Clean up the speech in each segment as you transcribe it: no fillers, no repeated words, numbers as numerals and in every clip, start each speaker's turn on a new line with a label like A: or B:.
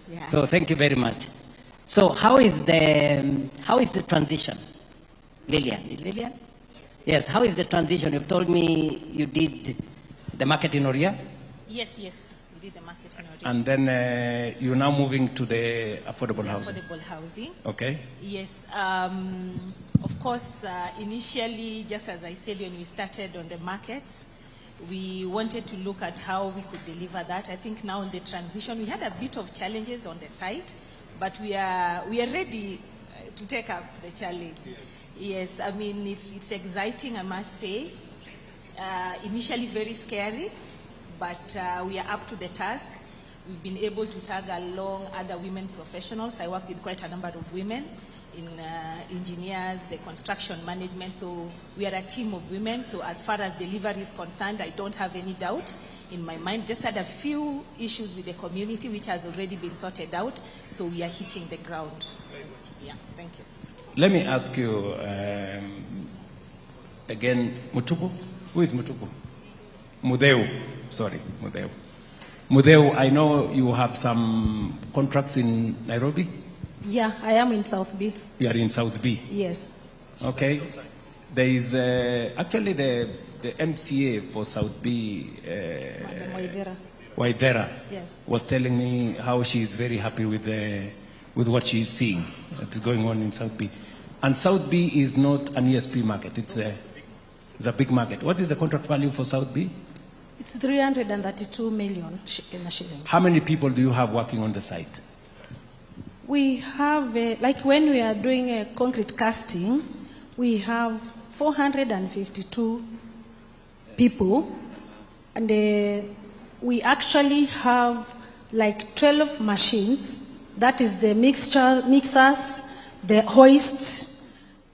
A: Yeah.
B: So thank you very much. So how is the transition? Lillian? Yes, how is the transition? You've told me you did the market in Oria?
A: Yes, we did the market in Oria.
B: And then you're now moving to the affordable housing.
A: Affordable housing.
B: Okay.
A: Yes. Of course, initially, just as I said, when we started on the markets, we wanted to look at how we could deliver that. I think now in the transition, we had a bit of challenges on the site, but we are ready to take up the challenge. Yes, I mean, it's exciting, I must say. Initially very scary, but we are up to the task. We've been able to tag along other women professionals. I work with quite a number of women in engineers, the construction management. So we are a team of women. So as far as delivery is concerned, I don't have any doubt in my mind. Just had a few issues with the community, which has already been sorted out. So we are hitting the ground. Yeah, thank you.
B: Let me ask you again, Mutuku? Who is Mutuku? Mudeu. Sorry, Mudeu. Mudeu, I know you have some contracts in Nairobi?
C: Yeah, I am in South B.
B: You are in South B?
C: Yes.
B: Okay. There is actually the MCA for South B, Waidera,
C: yes,
B: was telling me how she is very happy with what she is seeing that's going on in South B. And South B is not an ESP market. It's a big market. What is the contract value for South B?
C: It's 332 million shillings.
B: How many people do you have working on the site?
C: We have, like when we are doing a concrete casting, we have 452 people, and we actually have like 12 machines. That is the mixers, the hoist,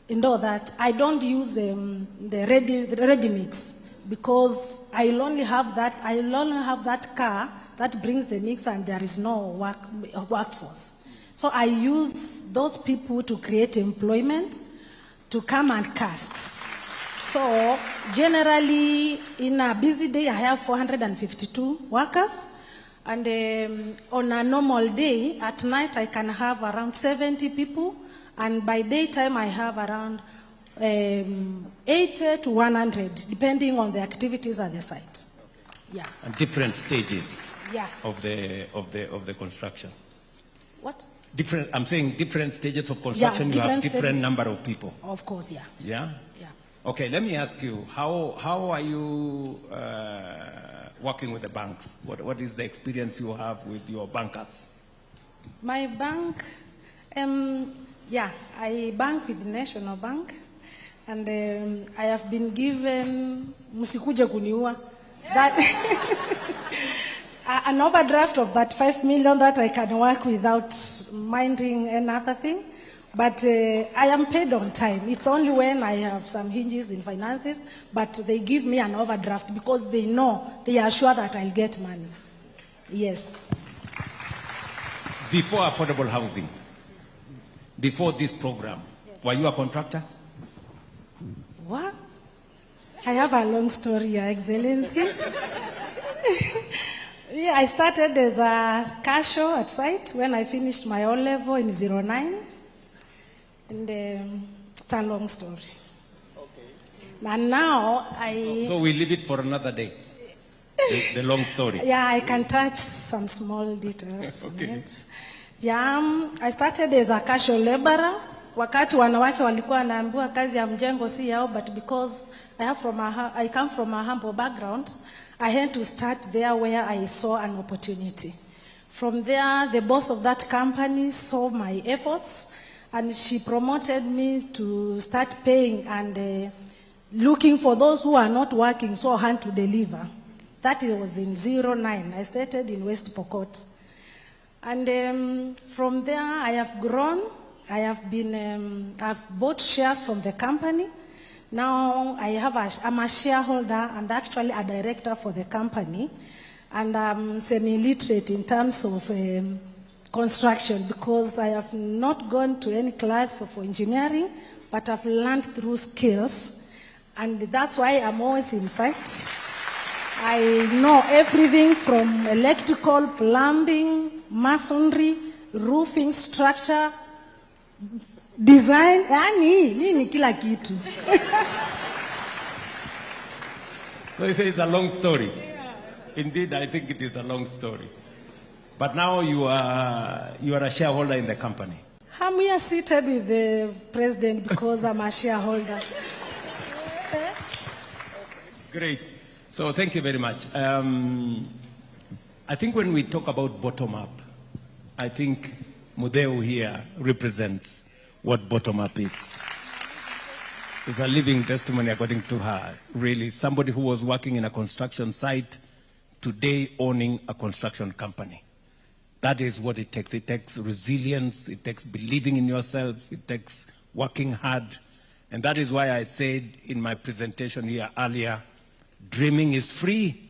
C: and all that. I don't use the ready mix because I'll only have that car that brings the mix, and there is no workforce. So I use those people to create employment, to come and cast. So generally, in a busy day, I have 452 workers. And on a normal day, at night, I can have around 70 people. And by daytime, I have around 80 to 100, depending on the activities at the site. Yeah.
B: And different stages,
C: yeah,
B: of the construction.
C: What?
B: Different. I'm saying different stages of construction.
C: Yeah,
B: you have different number of people.
C: Of course, yeah.
B: Yeah.
C: Yeah.
B: Okay. Let me ask you, how are you working with the banks? What is the experience you have with your bankers?
C: My bank, yeah, I bank with the National Bank, and I have been given musikuje kuniua that an overdraft of that 5 million that I can work without minding another thing. But I am paid on time. It's only when I have some hinges in finances, but they give me an overdraft because they know, they are sure that I'll get money. Yes.
B: Before affordable housing, before this program, yes, were you a contractor?
C: What? I have a long story, Your Excellency. Yeah, I started as a cashier at site when I finished my O-level in 09. And it's a long story. Okay. And now
B: So we leave it for another day, the long story.
C: Yeah, I can touch some small details.
B: Okay.
C: Yeah, I started as a casual laborer. Wakati wanawake walikuwa wanaambiwa kazi ya mjengo si yao, but because I come from a humble background, I had to start there where I saw an opportunity. From there, the boss of that company saw my efforts, and she promoted me to start paying and looking for those who are not working so hard to deliver. That was in 09. I started in West Pokot. And from there, I have grown. I have been, I've bought shares from the company. Now I'm a shareholder and actually a director for the company. And I'm semi-literate in terms of construction because I have not gone to any class of engineering, but I've learned through skills. And that's why I'm always in site. I know everything from electrical, plumbing, masonry, roofing structure, design, nini kila kitu.
B: So you say it's a long story. Yeah. Indeed, I think it is a long story. But now you are a shareholder in the company.
C: I'm here seated with the president because I'm a shareholder.
B: Great. So thank you very much. I think when we talk about bottom-up, I think Mudeu here represents what bottom-up is. It's a living testimony, according to her. Really, somebody who was working in a construction site, today owning a construction company. That is what it takes. It takes resilience, it takes believing in yourself, it takes working hard. And that is why I said in my presentation here earlier, dreaming is free,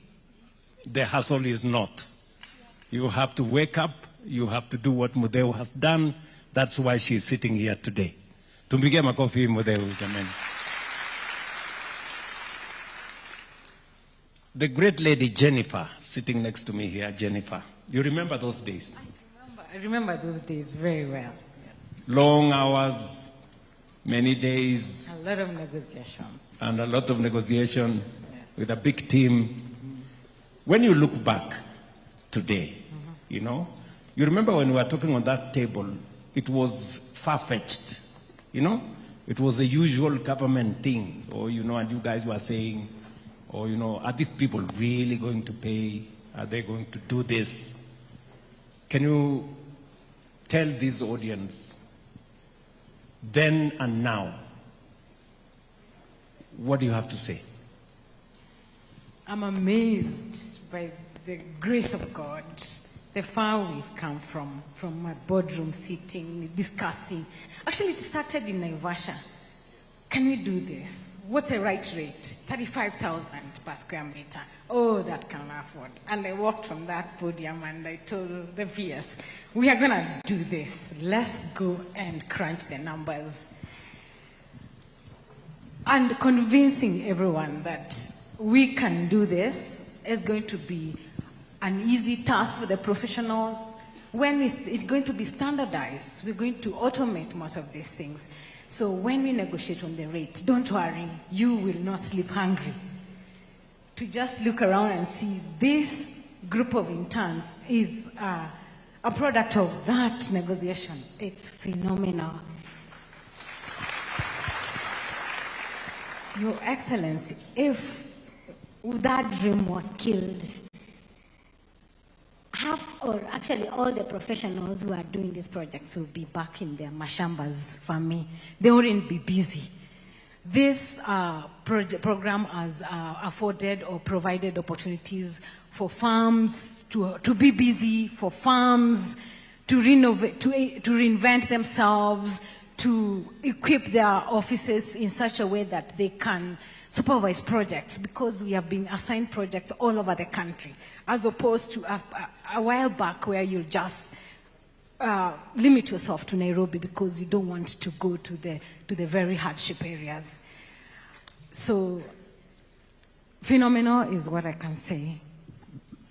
B: the hustle is not. You have to wake up, you have to do what Mudeu has done. That's why she's sitting here today. Tumpigie makofi Mudeu, jamani. The great lady Jennifer, sitting next to me here, Jennifer. You remember those days?
D: I remember those days very well. Yes.
B: Long hours, many days.
D: A lot of negotiations.
B: And a lot of negotiation, yes, with a big team. When you look back today, you know, you remember when we were talking on that table, it was far-fetched, you know? It was the usual government thing, or, you know, and you guys were saying, or, you know, are these people really going to pay? Are they going to do this? Can you tell this audience, then and now, what do you have to say?
D: I'm amazed by the grace of God, the far we've come from my boardroom sitting, discussing. Actually, it started in Naivasha. Can we do this? What's the right rate? 35,000 per square meter. Oh, that can afford. And I walked from that podium and I told the VS, we are going to do this. Let's go and crunch the numbers. And convincing everyone that we can do this is going to be an easy task for the professionals. When it's going to be standardized, we're going to automate most of these things. So when we negotiate on the rate, don't worry, you will not sleep hungry. To just look around and see this group of interns is a product of that negotiation. It's phenomenal. Your Excellency, if that dream was killed,
E: half, or actually all the professionals who are doing these projects will be back in their mashambas for me.
D: They wouldn't be busy. This program has afforded or provided opportunities for farms to be busy, for farms to renovate, to reinvent themselves, to equip their offices in such a way that they can supervise projects, because we have been assigned projects all over the country, as opposed to a while back where you just limit yourself to Nairobi because you don't want to go to the very hardship areas. So, phenomenal is what I can say.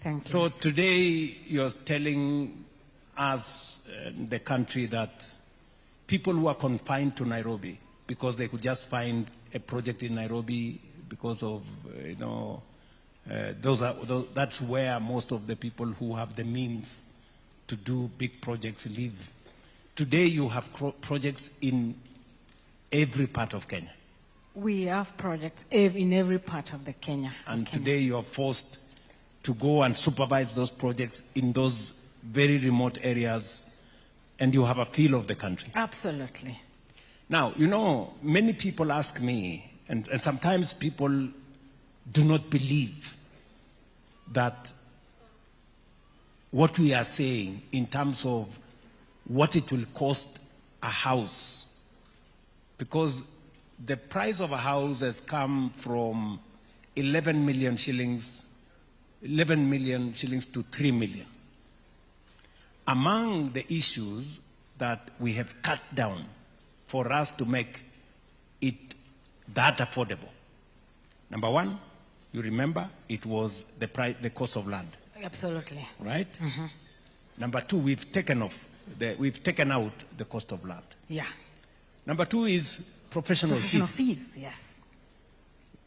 D: Thank you.
B: So today you're telling us, the country, that people who are confined to Nairobi because they could just find a project in Nairobi because of, you know, that's where most of the people who have the means to do big projects live. Today you have projects in every part of Kenya.
D: We have projects in every part of the Kenya.
B: And today you are forced to go and supervise those projects in those very remote areas, and you have a feel of the country.
D: Absolutely.
B: Now, you know, many people ask me, and sometimes people do not believe that what we are saying in terms of what it will cost a house, because the price of a house has come from 11 million shillings to 3 million. Among the issues that we have cut down for us to make it that affordable, number one, you remember, it was the cost of land.
D: Absolutely.
B: Right? Number two, we've taken out the cost of land.
D: Yeah.
B: Number two is professional
D: fees, yes.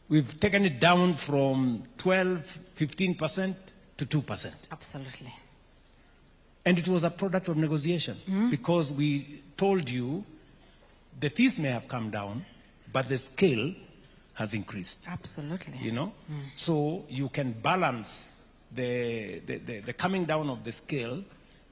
B: We've taken it down from 15% to 2%.
D: Absolutely.
B: And it was a product of negotiation because we told you the fees may have come down, but the scale has increased.
D: Absolutely.
B: You know? So you can balance the coming down of the scale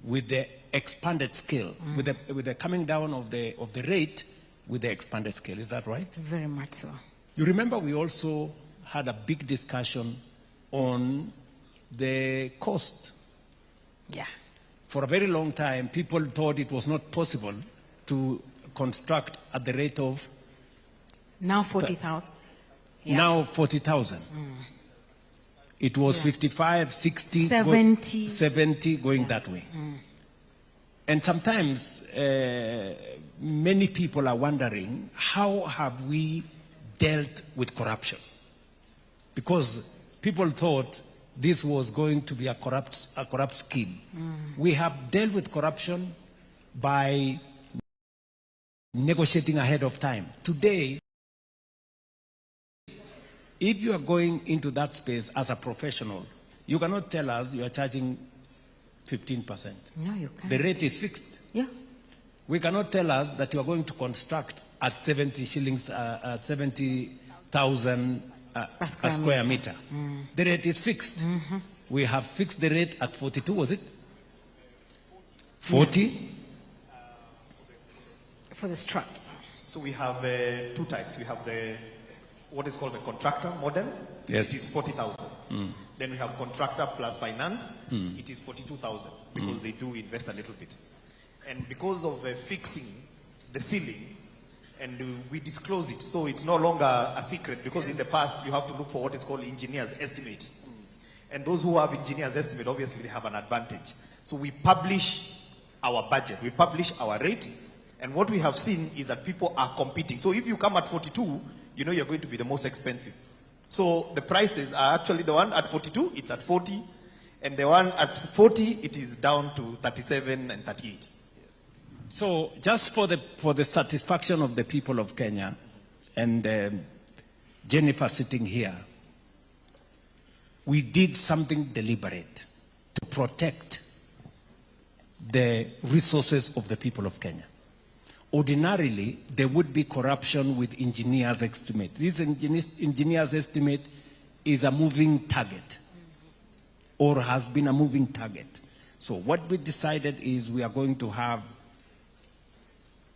B: with the expanded scale, with the coming down of the rate with the expanded scale. Is that right?
D: Very much so.
B: You remember we also had a big discussion on the cost.
D: Yeah.
B: For a very long time, people thought it was not possible to construct at the rate of
D: now 40,000. Yeah.
B: now 40,000. It was 55, 60,
D: 70,
B: 70 going that way. And sometimes many people are wondering, how have we dealt with corruption? Because people thought this was going to be a corrupt scheme. We have dealt with corruption by negotiating ahead of time. Today, if you are going into that space as a professional, you cannot tell us you are charging 15%.
D: No, you can't.
B: The rate is fixed.
D: Yeah.
B: We cannot tell us that you are going to construct at 70 shillings, at 70,000 a square meter. The rate is fixed. We have fixed the rate at 42, was it? 40?
D: For the strut.
F: So we have two types. We have what is called the contractor model.
B: Yes.
F: It is 40,000. Then we have contractor plus finance. It is 42,000 because they do invest a little bit. And because of fixing the ceiling, and we disclose it, so it's no longer a secret, because in the past you have to look for what is called engineer's estimate. And those who have engineer's estimate, obviously they have an advantage. So we publish our budget, we publish our rate, and what we have seen is that people are competing. So if you come at 42, you know you're going to be the most expensive. So the prices are actually, the one at 42, it's at 40, and the one at 40, it is down to 37 and 38.
B: So just for the satisfaction of the people of Kenya, and Jennifer sitting here, we did something deliberate to protect the resources of the people of Kenya. Ordinarily, there would be corruption with engineers' estimate. This engineers' estimate is a moving target, or has been a moving target. So what we decided is we are going to have,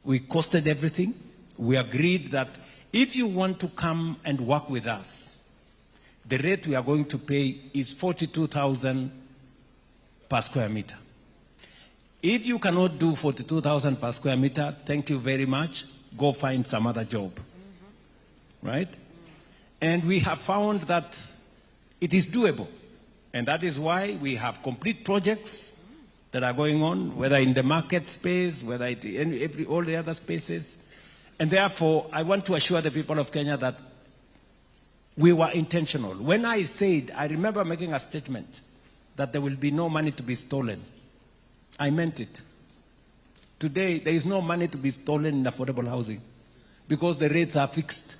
B: we costed everything. We agreed that if you want to come and work with us, the rate we are going to pay is 42,000 per square meter. If you cannot do 42,000 per square meter, thank you very much. Go find some other job. Right? And we have found that it is doable. And that is why we have complete projects that are going on, whether in the market space, whether in all the other spaces. And therefore, I want to assure the people of Kenya that we were intentional. When I said, I remember making a statement that there will be no money to be stolen. I meant it. Today, there is no money to be stolen in affordable housing because the rates are fixed.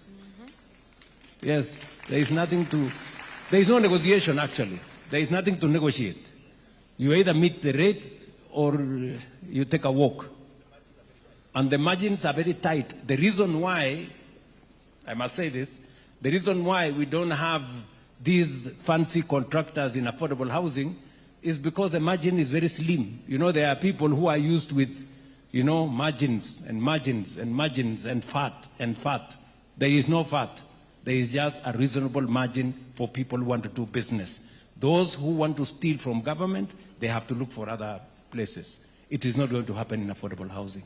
B: Yes, there is nothing to, there is no negotiation actually. There is nothing to negotiate. You either meet the rates or you take a walk. And the margins are very tight. The reason why, I must say this, the reason why we don't have these fancy contractors in affordable housing is because the margin is very slim. You know, there are people who are used with, you know, margins and margins and margins and fat and fat. There is no fat. There is just a reasonable margin for people who want to do business. Those who want to steal from government, they have to look for other places. It is not going to happen in affordable housing.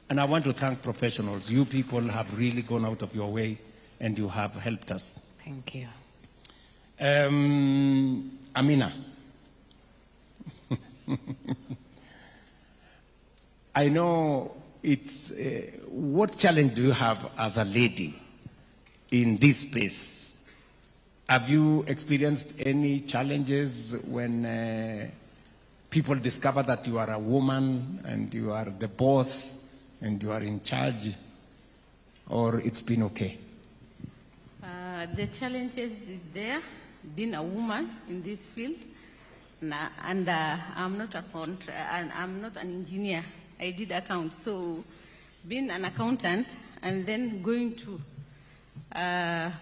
B: And I want to thank professionals. You people have really gone out of your way and you have helped us.
D: Thank you.
B: Amina. I know it's, what challenge do you have as a lady in this space? Have you experienced any challenges when people discover that you are a woman and you are the boss and you are in charge, or it's been okay?
G: The challenges is there, being a woman in this field, and I'm not I'm not an engineer. I did accounts, so being an accountant and then going to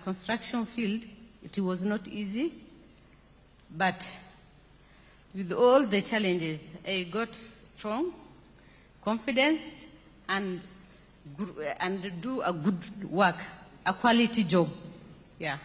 G: construction field, it was not easy. But with all the challenges, I got strong, confidence, and do a good work, a quality job. Yeah.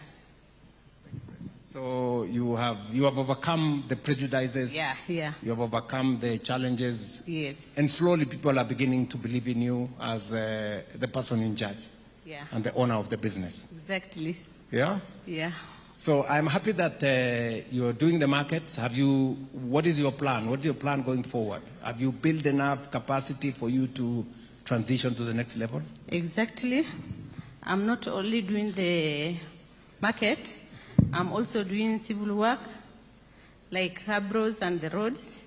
B: So you have overcome the prejudices.
G: Yeah.
B: You have overcome the challenges.
G: Yes.
B: And slowly people are beginning to believe in you as the person in charge.
G: Yeah.
B: And the owner of the business.
G: Exactly.
B: Yeah?
G: Yeah.
B: So I'm happy that you're doing the markets. What is your plan? What's your plan going forward? Have you built enough capacity for you to transition to the next level?
G: Exactly. I'm not only doing the market, I'm also doing civil work, like harbors and the roads.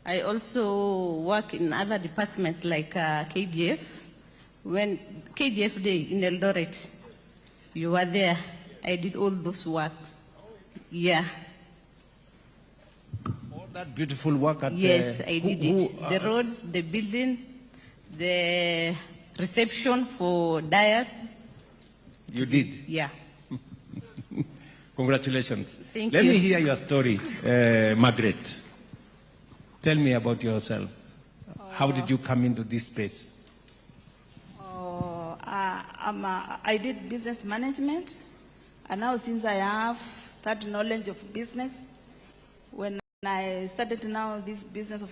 G: I also work in other departments like KDF. When KDF Day in Eldoret, you were there. I did all those works. Yeah.
B: All that beautiful work at
G: Yes, I did it. The roads, the building, the reception for dyers.
B: You did?
G: Yeah.
B: Congratulations.
G: Thank
B: Let
G: you.
B: me hear your story, Margaret. Tell me about yourself. How did you come into this space?
H: I did business management, and now since I have that knowledge of business, when I started now this business of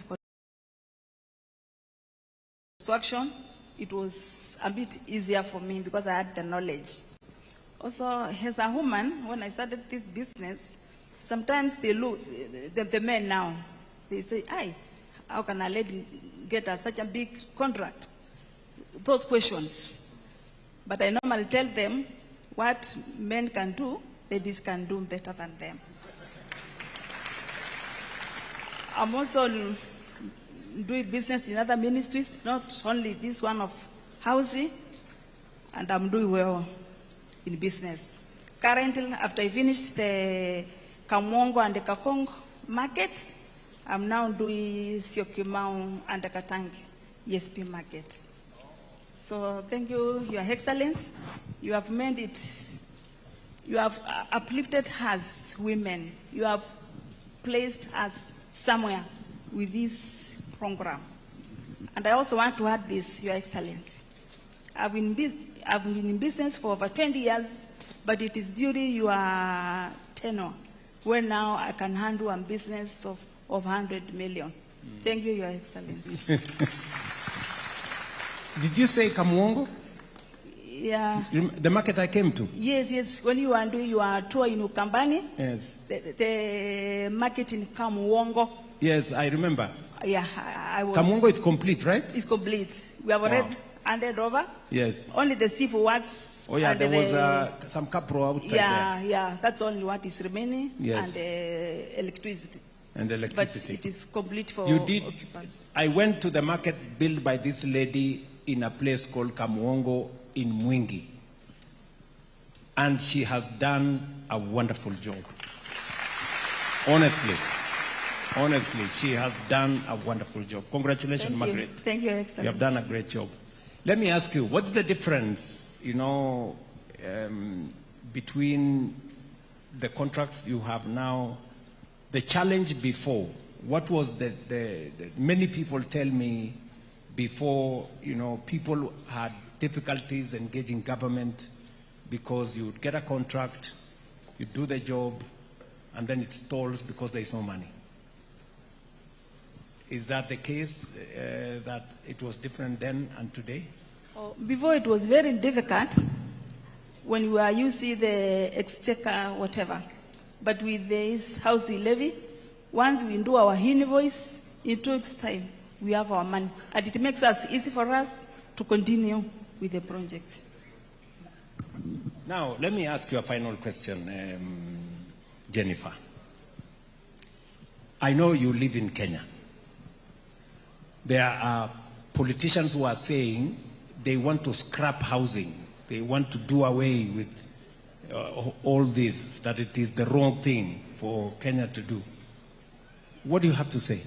H: construction, it was a bit easier for me because I had the knowledge. Also, as a woman, when I started this business, sometimes they look, the men now, they say, "Aye, how can a lady get such a big contract?" Those questions. But I normally tell them what men can do, ladies can do better than them. I'm also doing business in other ministries, not only this one of housing, and I'm doing well in business. Currently, after I finished the Kamwongo and the Kakong market, I'm now doing Syokimau and the Katangi ESP market. So thank you, Your Excellency. You have made it, you have uplifted us women. You have placed us somewhere with this program. And I also want to add this, Your Excellency. I've been in business for over 20 years, but it is during your tenure where now I can handle a business of 100 million. Thank you, Your Excellency.
B: Did you say Kamwongo?
H: Yeah.
B: The market I came to?
H: Yes. When you are doing your tour in Ukambani,
B: Yes.
H: The market in Kamwongo.
B: Yes, I remember.
H: Yeah, I was.
B: Kamwongo is complete, right?
H: It's complete. We have already handed over.
B: Yes.
H: Only the civil works.
B: Oh yeah,
H: and
B: there was some capro outside there.
H: Yeah. That's only what is remaining.
B: Yes.
H: And electricity.
B: And electricity.
H: But it is complete for
B: You did.
H: occupants.
B: I went to the market built by this lady in a place called Kamwongo in Mwingi. And she has done a wonderful job. Honestly, she has done a wonderful job. Congratulations,
H: Thank
B: Margaret.
H: you. Thank you, Excellency.
B: You have done a great job. Let me ask you, what's the difference, between the contracts you have now, the challenge before? What was many people tell me before, people had difficulties engaging government because you'd get a contract, you do the job, and then it stalls because there is no money. Is that the case, that it was different then and today?
H: Before it was very difficult when you see the exchequer, whatever. But with this housing levy, once we do our invoice, in 2 weeks' time, we have our money. And it makes us easy for us to continue with the project.
B: Now, let me ask you a final question, Jennifer. I know you live in Kenya. There are politicians who are saying they want to scrap housing. They want to do away with all this, that it is the wrong thing for Kenya to do. What do you have to say?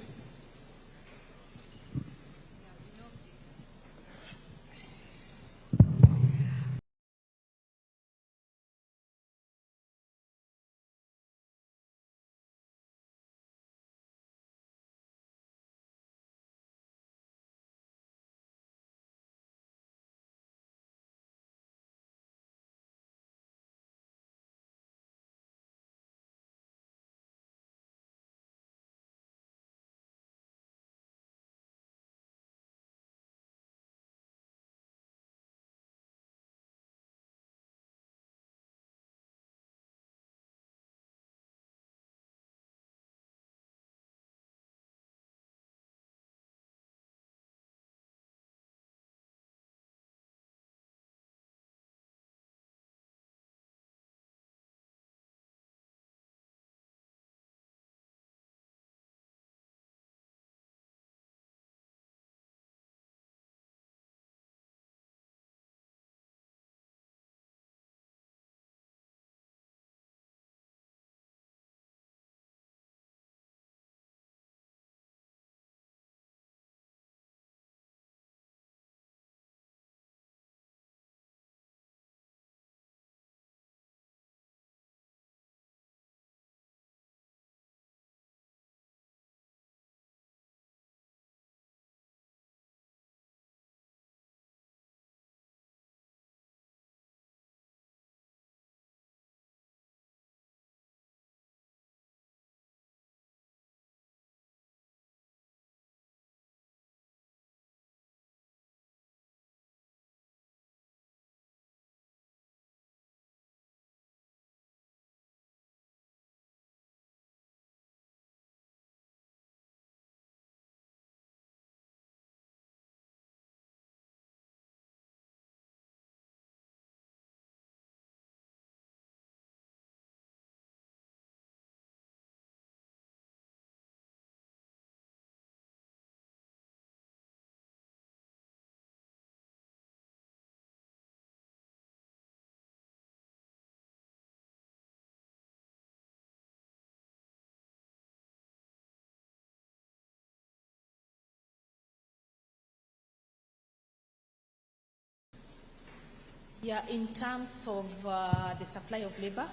A: Yeah, in terms of the supply of labor,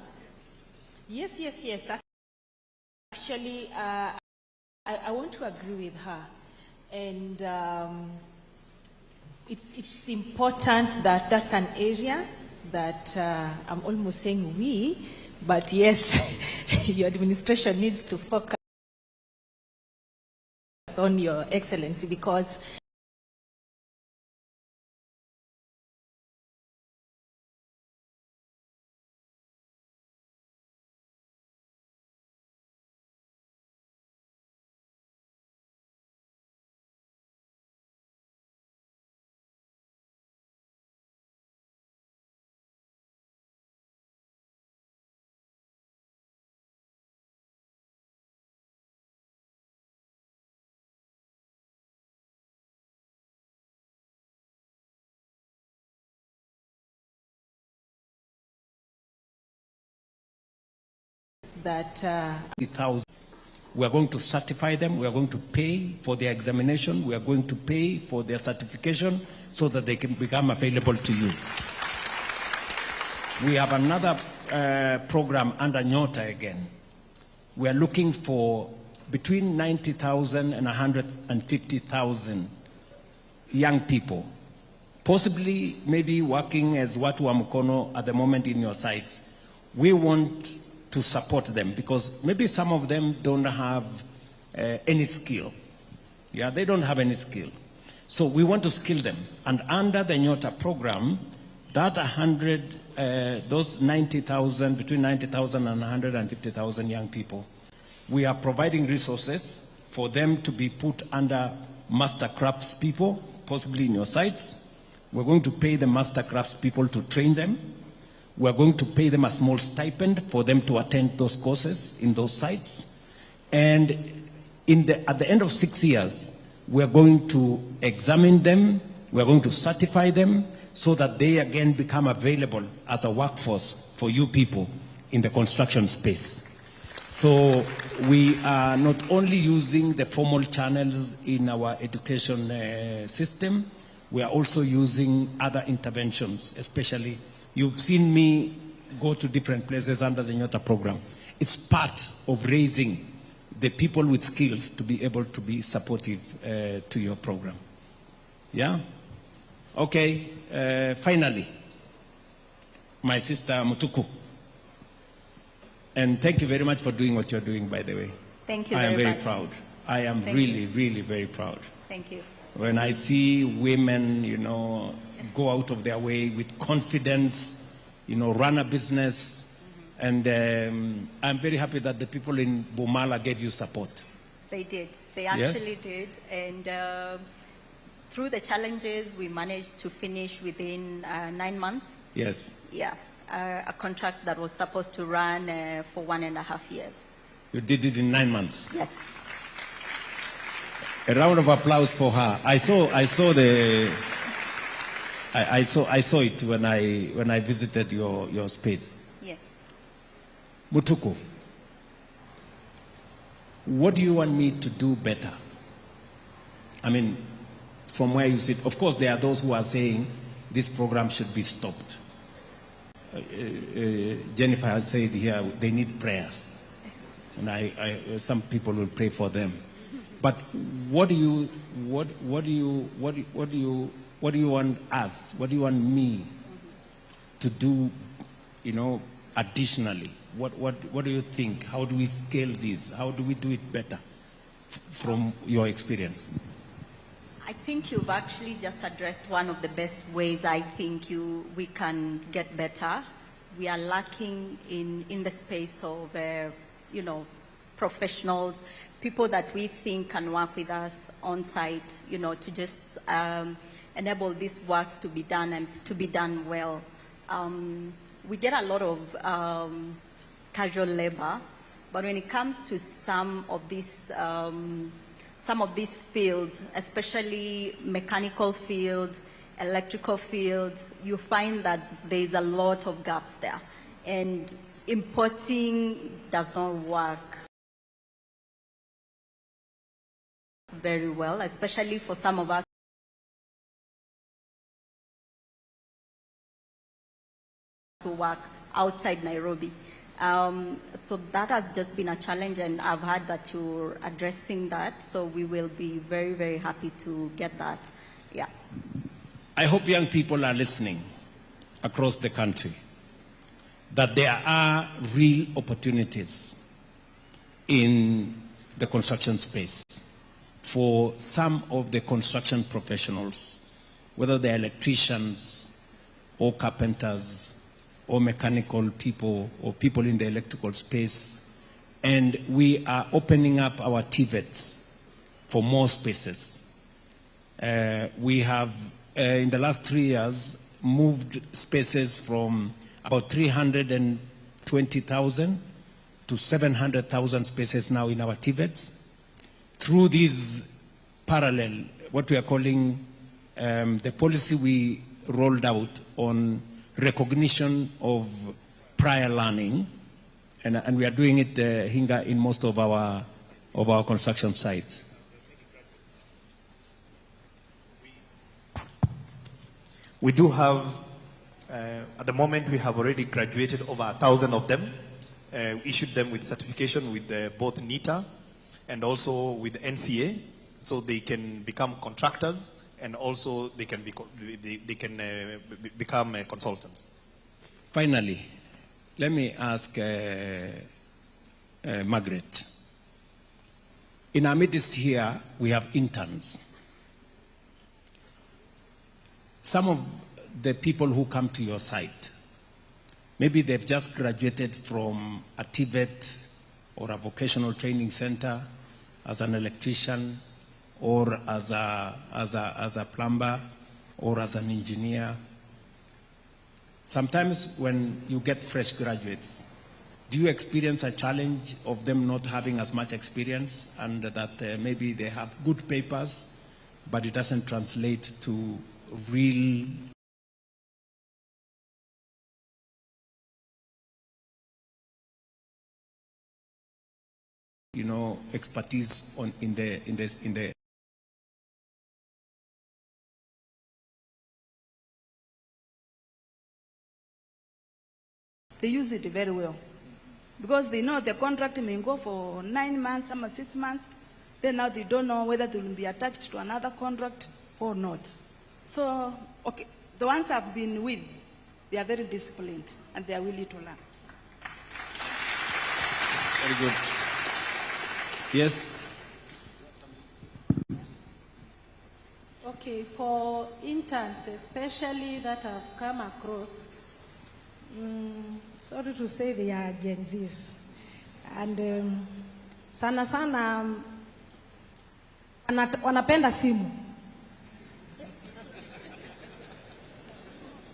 A: yes. Actually, I want to agree with her, and it's important that that's an area that I'm almost saying we, but yes, your administration needs to focus on, Your Excellency, because that
B: we are going to certify them, we are going to pay for their examination, we are going to pay for their certification so that they can become available to you. We have another program under Nyota again. We are looking for between 90,000 and 150,000 young people, possibly maybe working as watu wa mkono at the moment in your sites. We want to support them because maybe some of them don't have any skill. Yeah, they don't have any skill. So we want to skill them. And under the Nyota program, that those 90,000, between 90,000 and 150,000 young people, we are providing resources for them to be put under master crafts people, possibly in your sites. We're going to pay the master crafts people to train them. We're going to pay them a small stipend for them to attend those courses in those sites. And at the end of 6 years, we are going to examine them, we are going to certify them so that they again become available as a workforce for you people in the construction space. So we are not only using the formal channels in our education system, we are also using other interventions, especially you've seen me go to different places under the Nyota program. It's part of raising the people with skills to be able to be supportive to your program. Yeah? Okay, finally, my sister Mutuku. And thank you very much for doing what you're doing, by the way.
I: Thank you
B: very much. I am very
I: much.
B: proud. I am really very proud.
I: Thank you.
B: When I see women, go out of their way with confidence, run a business, and I'm very happy that the people in Bumala gave you support.
I: They did. They actually did. And through the challenges, we managed to finish within 9 months.
B: Yes.
I: Yeah. A contract that was supposed to run for 1.5 years.
B: You did it in 9 months.
I: Yes.
B: A round of applause for her. I saw it when I visited your space.
I: Yes.
B: Mutuku, what do you want me to do better? I mean, from where you sit, of course, there are those who are saying this program should be stopped. Jennifer has said here they need prayers, and some people will pray for them. But what do you want us? What do you want me to do? Additionally, what do you think? How do we scale this? How do we do it better from your experience?
I: I think you've actually just addressed one of the best ways I think we can get better. We are lacking in the space of, professionals, people that we think can work with us on site, to just enable these works to be done and to be done well. We get a lot of casual labor, but when it comes to some of these fields, especially mechanical fields, electrical fields, you find that there's a lot of gaps there. And importing does not work very well, especially for some of us who work outside Nairobi. So that has just been a challenge, and I've heard that you're addressing that, so we will be very, very happy to get that. Yeah.
B: I hope young people are listening across the country, that there are real opportunities in the construction space for some of the construction professionals, whether they're electricians or carpenters or mechanical people or people in the electrical space. And we are opening up our TVETs for more spaces. We have, in the last 3 years, moved spaces from about 320,000 to 700,000 spaces now in our TVETs. Through these parallel, what we are calling the policy we rolled out on recognition of prior learning, and we are doing it here in most of our construction sites.
F: We do have, at the moment, we have already graduated over 1,000 of them, issued them with certification with both NITA and also with NCA, so they can become contractors and also they can become consultants.
B: Finally, let me ask Margaret. In our midst here, we have interns. Some of the people who come to your site, maybe they've just graduated from a TVET or a vocational training center as an electrician or as a plumber or as an engineer. Sometimes when you get fresh graduates, do you experience a challenge of them not having as much experience and that maybe they have good papers but it doesn't translate to real expertise in the
H: They use it very well because they know the contract may go for 9 months, some 6 months. Then now they don't know whether they will be attached to another contract or not. So, okay, the ones I've been with, they are very disciplined and they are willing to learn.
B: Very good. Yes.
C: Okay, for interns, especially that I've come across, sorry to say they are Gen Zs. And sana sana wanapenda simu.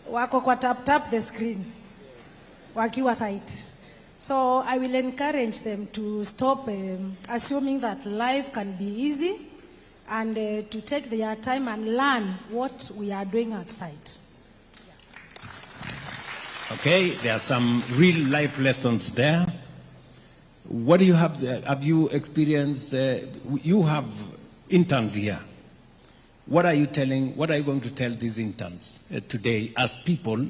C: Wako kwa tap the screen. Wakiwa site. So I will encourage them to stop assuming that life can be easy and to take their time and learn what we are doing outside.
B: Okay, there are some real life lessons there. What do you have there? Have you experienced, you have interns here. What are you going to tell these interns today as people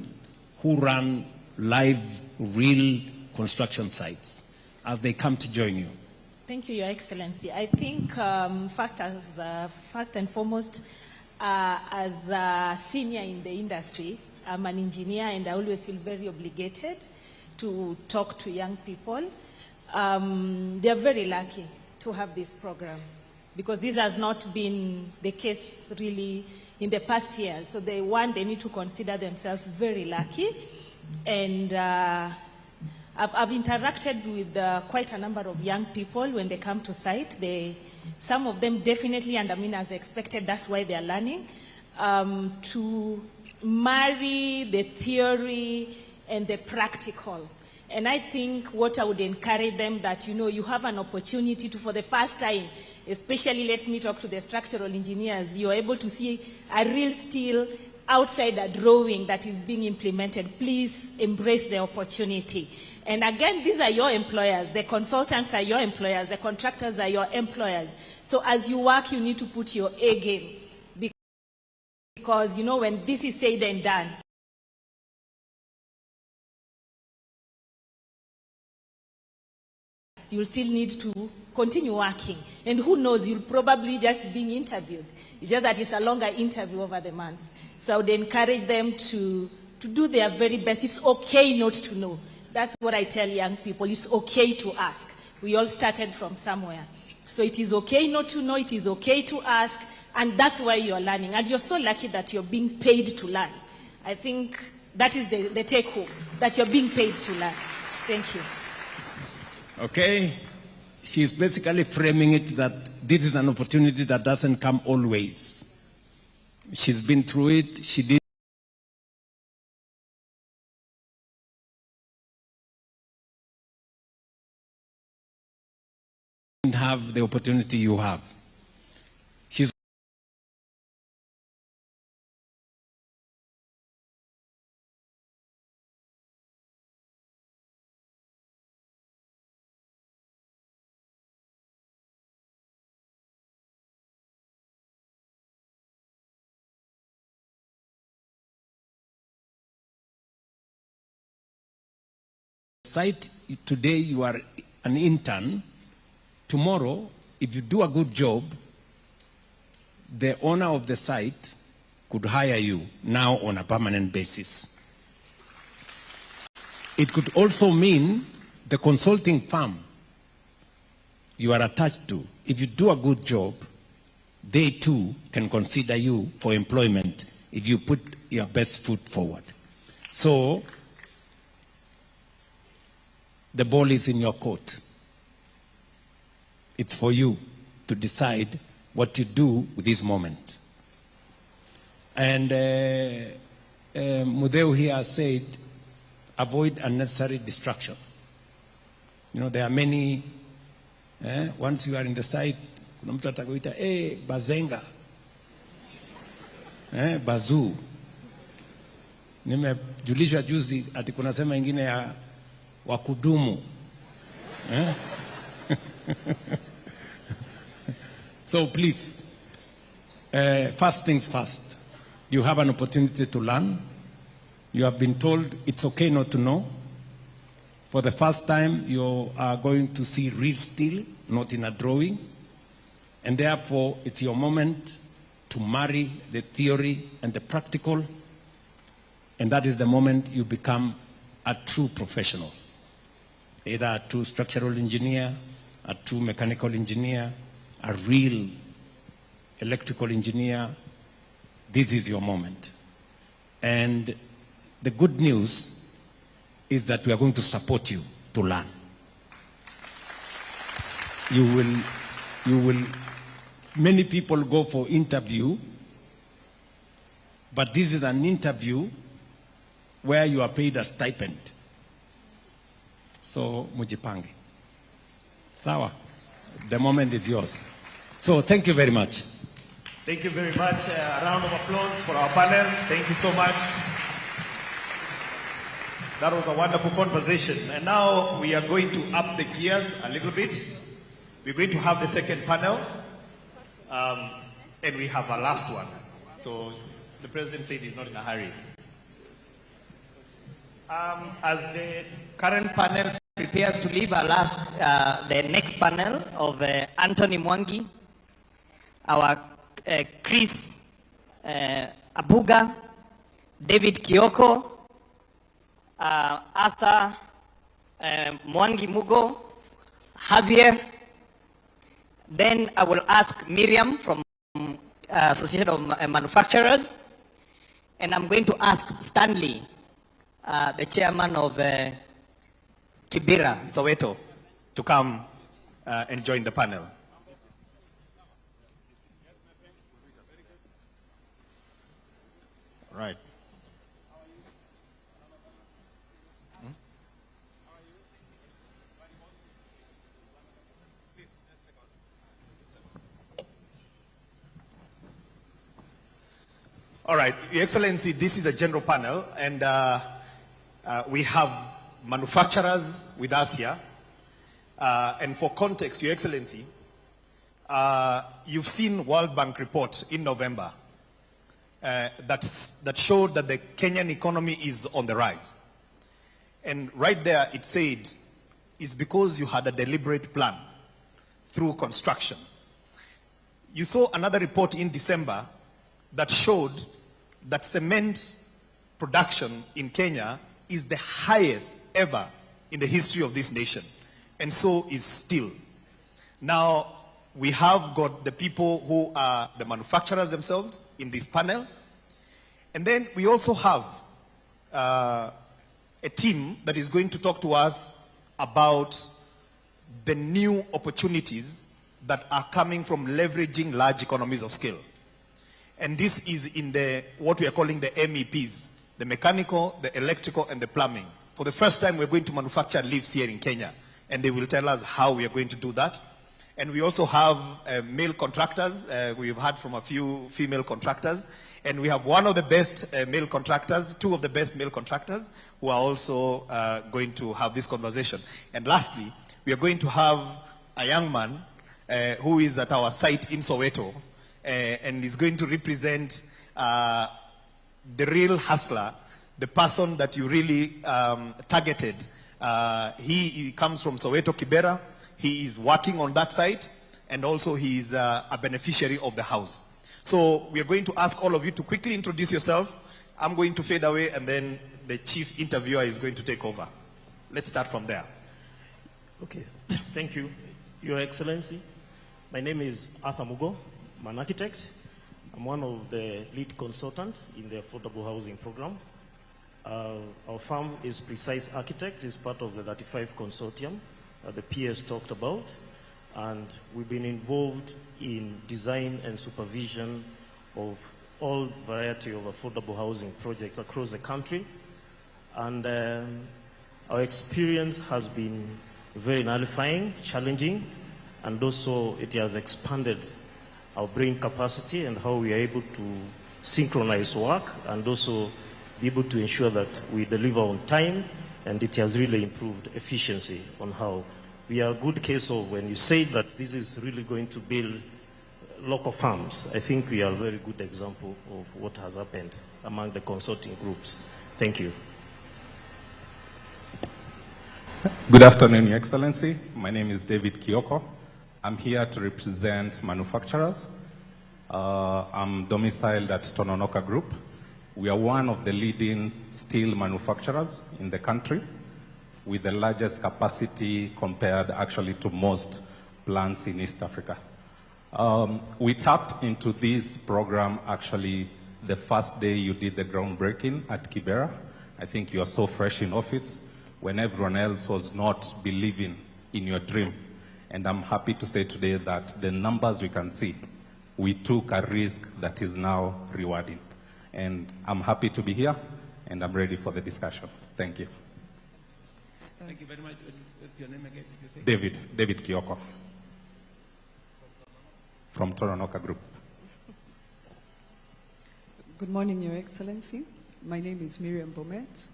B: who run live, real construction sites as they come to join you?
A: Thank you, Your Excellency. I think first and foremost, as a senior in the industry, I'm an engineer and I always feel very obligated to talk to young people. They're very lucky to have this program because this has not been the case really in the past years. So they need to consider themselves very lucky. And I've interacted with quite a number of young people when they come to site. Some of them definitely, and I mean as expected, that's why they're learning, to marry the theory and the practical. And I think what I would encourage them that, you have an opportunity to, for the first time, especially let me talk to the structural engineers, you're able to see a real steel outside a drawing that is being implemented. Please embrace the opportunity. And again, these are your employers. The consultants are your employers. The contractors are your employers. So as you work, you need to put your A game. Because, when this is said and done, you'll still need to continue working. And who knows, you'll probably just be interviewed. It's just that it's a longer interview over the months. So I would encourage them to do their very best. It's okay not to know. That's what I tell young people. It's okay to ask. We all started from somewhere. So it is okay not to know. It is okay to ask. And that's why you're learning. And you're so lucky that you're being paid to learn. I think that is the take home, that you're being paid to learn. Thank you.
B: Okay. She's basically framing it that this is an opportunity that doesn't come always. She's been through it. She didn't have the opportunity you have. She's site today, you are an intern. Tomorrow, if you do a good job, the owner of the site could hire you now on a permanent basis. It could also mean the consulting firm you are attached to, if you do a good job, they too can consider you for employment if you put your best foot forward. So, the ball is in your court. It's for you to decide what to do with this moment. And Mudeu here said, avoid unnecessary distraction. There are many, once you are in the site, kuna mtu atakuita, bazenga, bazoo. Nimejulishwa juzi ati kuna sema ingine ya wakudumu. So please, first things first. You have an opportunity to learn. You have been told it's okay not to know. For the first time, you are going to see real steel, not in a drawing. And therefore, it's your moment to marry the theory and the practical. And that is the moment you become a true professional. Either a true structural engineer, a true mechanical engineer, a real electrical engineer. This is your moment. And the good news is that we are going to support you to learn. Many people go for interview, but this is an interview where you are paid a stipend. So, mujipange. Sawa. The moment is yours. So, thank you very much.
F: Thank you very much. A round of applause for our panel. Thank you so much. That was a wonderful conversation. And now we are going to up the gears a little bit. We're going to have the second panel. And we have a last one. So the president said he's not in a hurry.
J: As the current panel prepares to leave, I'll ask the next panel of Anthony Mwangi, our Chris Abuga, David Kioko, Arthur Mwangi Mugo, Javier. Then I will ask Miriam from Association of Manufacturers, and I'm going to ask Stanley, the chairman of
F: Kibera, Soweto, to come and join the panel. Right. All right, Your Excellency, this is a general panel, and we have manufacturers with us here. And for context, Your Excellency, you've seen World Bank report in November that showed that the Kenyan economy is on the rise. And right there it said, it's because you had a deliberate plan through construction. You saw another report in December that showed that cement production in Kenya is the highest ever in the history of this nation, and so is steel. Now, we have got the people who are the manufacturers themselves in this panel, and then we also have a team that is going to talk to us about the new opportunities that are coming from leveraging large economies of scale. And this is in what we are calling the MEPs, the mechanical, the electrical, and the plumbing. For the first time, we're going to manufacture lifts here in Kenya, and they will tell us how we are going to do that. And we also have male contractors. We've heard from a few female contractors. And we have one of the best male contractors, two of the best male contractors, who are also going to have this conversation. And lastly, we are going to have a young man who is at our site in Soweto, and is going to represent the real hustler, the person that you really targeted. He comes from Soweto, Kibera. He is working on that site, and also he is a beneficiary of the house. So we are going to ask all of you to quickly introduce yourself. I'm going to fade away, and then the chief interviewer is going to take over. Let's start from there.
K: Okay, thank you, Your Excellency. My name is Arthur Mugo. I'm an architect. I'm one of the lead consultants in the Affordable Housing Program. Our firm is Precise Architect, is part of the 35 consortium that the PS talked about. And we've been involved in design and supervision of all variety of affordable housing projects across the country. And our experience has been very nullifying, challenging, and also it has expanded our brain capacity and how we are able to synchronize work and also be able to ensure that we deliver on time, and it has really improved efficiency on how we are a good case of when you say that this is really going to build local farms. I think we are a very good example of what has happened among the consulting groups. Thank you.
L: Good afternoon, Your Excellency. My name is David Kioko. I'm here to represent manufacturers. I'm domiciled at Tononoka Group. We are one of the leading steel manufacturers in the country with the largest capacity compared actually to most plants in East Africa. We tapped into this program actually the first day you did the groundbreaking at Kibera. I think you are so fresh in office when everyone else was not believing in your dream. And I'm happy to say today that the numbers we can see, we took a risk that is now rewarding. And I'm happy to be here, and I'm ready for the discussion. Thank you.
B: Thank you very much. What's your name again? Did you say?
L: David Kioko. From Tononoka Group.
M: Good morning, Your Excellency. My name is Miriam Bomet.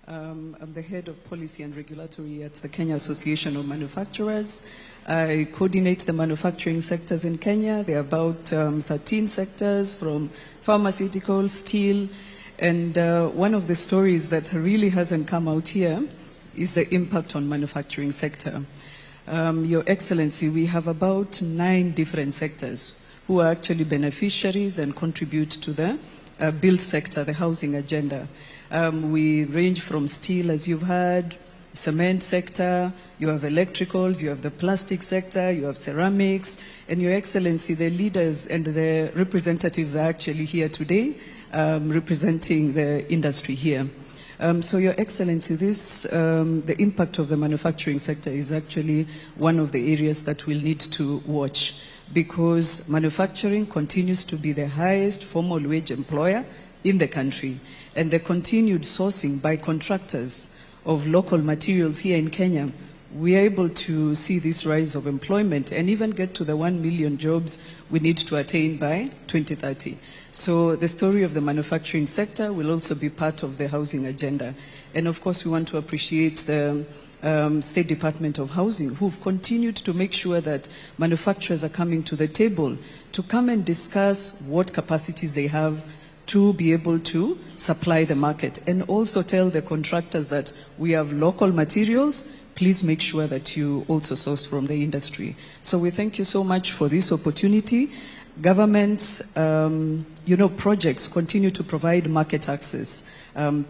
M: I'm the head of policy and regulatory at the Kenya Association of Manufacturers. I coordinate the manufacturing sectors in Kenya. There are about 13 sectors from pharmaceuticals, steel, and one of the stories that really hasn't come out here is the impact on manufacturing sector. Your Excellency, we have about 9 different sectors who are actually beneficiaries and contribute to the build sector, the housing agenda. We range from steel, as you've heard, cement sector, you have electricals, you have the plastic sector, you have ceramics, and Your Excellency, the leaders and the representatives are actually here today representing the industry here. So Your Excellency, the impact of the manufacturing sector is actually one of the areas that we'll need to watch, because manufacturing continues to be the highest formal wage employer in the country, and the continued sourcing by contractors of local materials here in Kenya, we are able to see this rise of employment and even get to the 1 million jobs we need to attain by 2030. So the story of the manufacturing sector will also be part of the housing agenda. And of course, we want to appreciate the State Department of Housing, who've continued to make sure that manufacturers are coming to the table to come and discuss what capacities they have to be able to supply the market, and also tell the contractors that we have local materials, please make sure that you also source from the industry. So we thank you so much for this opportunity. Government's projects continue to provide market access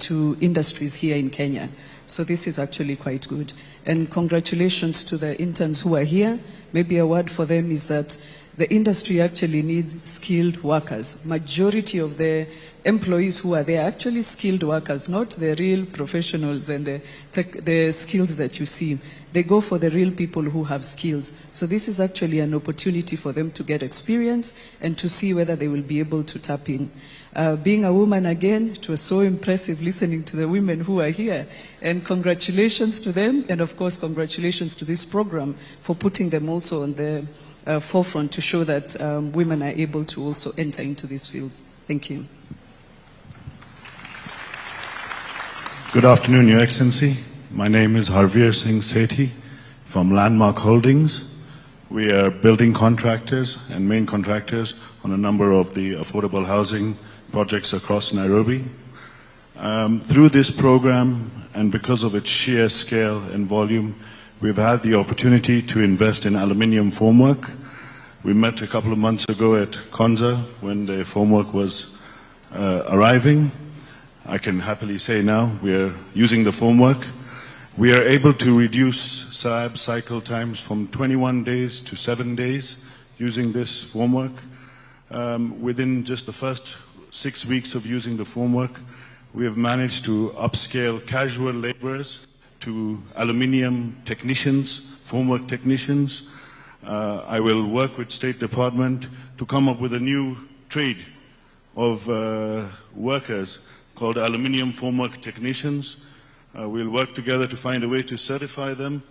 M: to industries here in Kenya. So this is actually quite good. And congratulations to the interns who are here. Maybe a word for them is that the industry actually needs skilled workers. Majority of the employees who are there are actually skilled workers, not the real professionals and the skills that you see. They go for the real people who have skills. So this is actually an opportunity for them to get experience and to see whether they will be able to tap in. Being a woman again, it was so impressive listening to the women who are here. And congratulations to them, and of course congratulations to this program for putting them also on the forefront to show that women are able to also enter into these fields. Thank you.
N: Good afternoon, Your Excellency. My name is Harveer Singh Sethi from Landmark Holdings. We are building contractors and main contractors on a number of the affordable housing projects across Nairobi. Through this program, and because of its sheer scale and volume, we've had the opportunity to invest in aluminium formwork. We met a couple of months ago at CHINSA when the formwork was arriving. I can happily say now we are using the formwork. We are able to reduce SAB cycle times from 21 days to 7 days using this formwork. Within just the first 6 weeks of using the formwork, we have managed to upscale casual laborers to aluminium technicians, formwork technicians. I will work with State Department to come up with a new trade of workers called aluminium formwork technicians. We'll work together to find a way to certify them.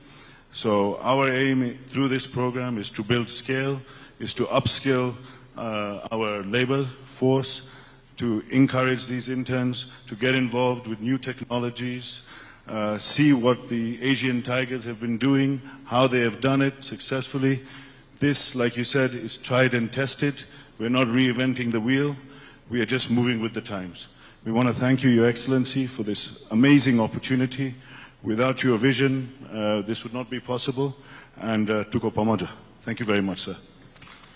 N: So our aim through this program is to build scale, is to upskill our labor force to encourage these interns to get involved with new technologies, see what the Asian tigers have been doing, how they have done it successfully. This, like you said, is tried and tested. We're not reinventing the wheel. We are just moving with the times. We want to thank you, Your Excellency, for this amazing opportunity. Without your vision, this would not be possible. And tuko pamoja. Thank you very much, sir.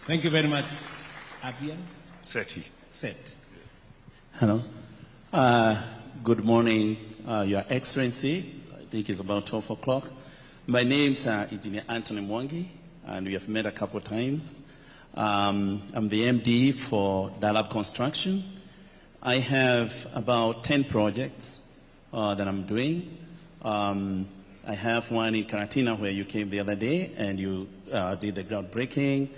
B: Thank you very much. Abian?
N: Seti.
B: Set.
O: Hello. Good morning, Your Excellency. I think it's about 12 o'clock. My name is Engineer Anthony Mwangi, and we have met a couple of times. I'm the MD for Dalab Construction. I have about 10 projects that I'm doing. I have one in Karatina where you came the other day and you did the groundbreaking.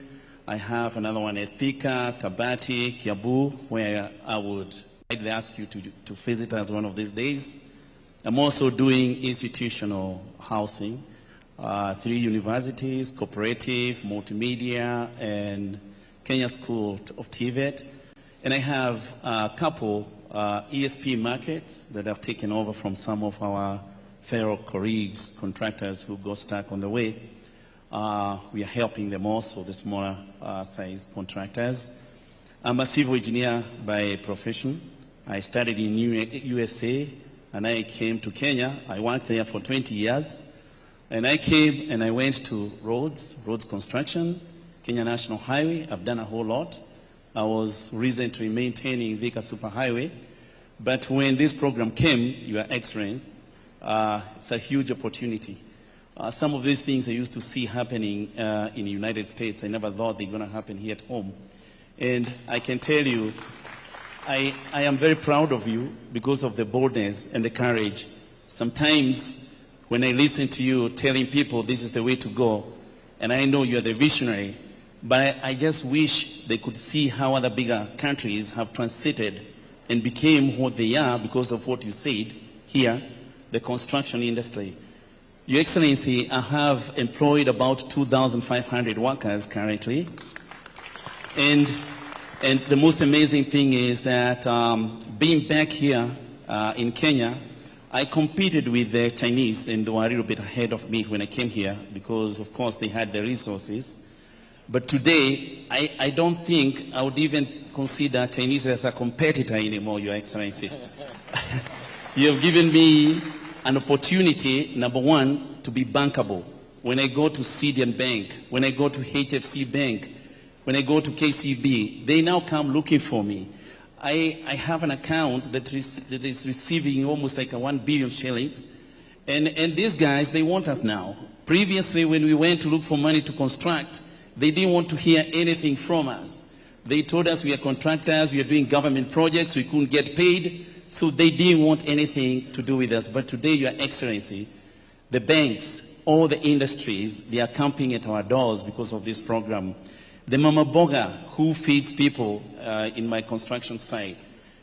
O: I have another one at Thika, Kabati, Kiabu, where I would I'd ask you to visit us one of these days. I'm also doing institutional housing, 3 universities, cooperative, multimedia, and Kenya School of TVET. And I have a couple ESP markets that I've taken over from some of our fellow colleagues, contractors who got stuck on the way. We are helping them also, the smaller sized contractors. I'm a civil engineer by profession. I studied in USA and I came to Kenya. I worked there for 20 years. And I came and I went to roads construction, Kenya National Highway. I've done a whole lot. I was recently maintaining Thika Superhighway. But when this program came, Your Excellency, it's a huge opportunity. Some of these things I used to see happening in the United States, I never thought they were going to happen here at home. And I can tell you, I am very proud of you because of the boldness and the courage. Sometimes when I listen to you telling people this is the way to go, and I know you're the visionary, but I just wish they could see how other bigger countries have transited and became what they are because of what you said here, the construction industry. Your Excellency, I have employed about 2,500 workers currently. And the most amazing thing is that being back here in Kenya, I competed with the Chinese, and they were a little bit ahead of me when I came here because, of course, they had the resources. But today, I don't think I would even consider Chinese as a competitor anymore, Your Excellency. You have given me an opportunity, number one, to be bankable. When I go to CDN Bank, when I go to HFC Bank, when I go to KCB, they now come looking for me. I have an account that is receiving almost like 1 billion shillings. And these guys, they want us now. Previously, when we went to look for money to construct, they didn't want to hear anything from us. They told us we are contractors, we are doing government projects, we couldn't get paid, so they didn't want anything to do with us. But today, Your Excellency, the banks, all the industries, they are camping at our doors because of this program. The Mama Boga who feeds people in my construction site,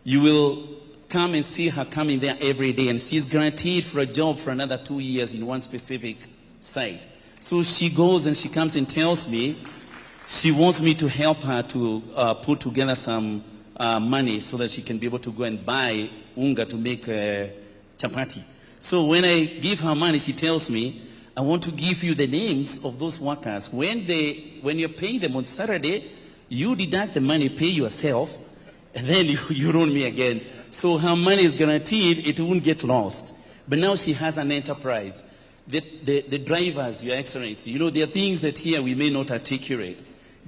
O: you will come and see her coming there every day, and she's guaranteed for a job for another 2 years in one specific site. So she goes and she comes and tells me she wants me to help her to put together some money so that she can be able to go and buy unga to make chapati. So when I give her money, she tells me, I want to give you the names of those workers. When you're paying them on Saturday, you deduct the money, pay yourself, and then you loan me again. So her money is guaranteed, it won't get lost. But now she has an enterprise. The drivers, Your Excellency, you know, there are things that here we may not articulate.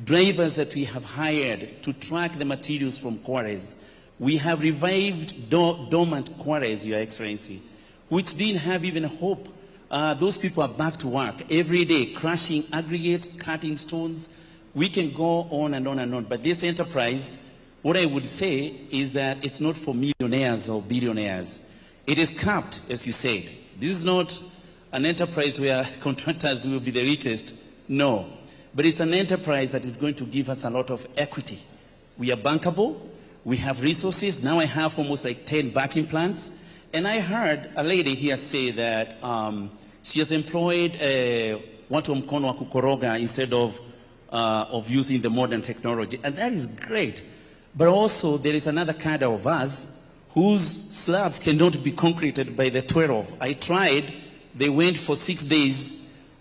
O: Drivers that we have hired to track the materials from quarries. We have revived dormant quarries, Your Excellency, which didn't have even hope. Those people are back to work every day, crushing aggregates, cutting stones. We can go on and on and on. But this enterprise, what I would say is that it's not for millionaires or billionaires. It is capped, as you said. This is not an enterprise where contractors will be the richest. No. But it's an enterprise that is going to give us a lot of equity. We are bankable. We have resources. Now I have almost like 10 batching plants. And I heard a lady here say that she has employed watu mkono wa kukoroga instead of using the modern technology. And that is great. But also there is another cadre of us whose slabs cannot be concreted by the 12. I tried, they went for 6 days,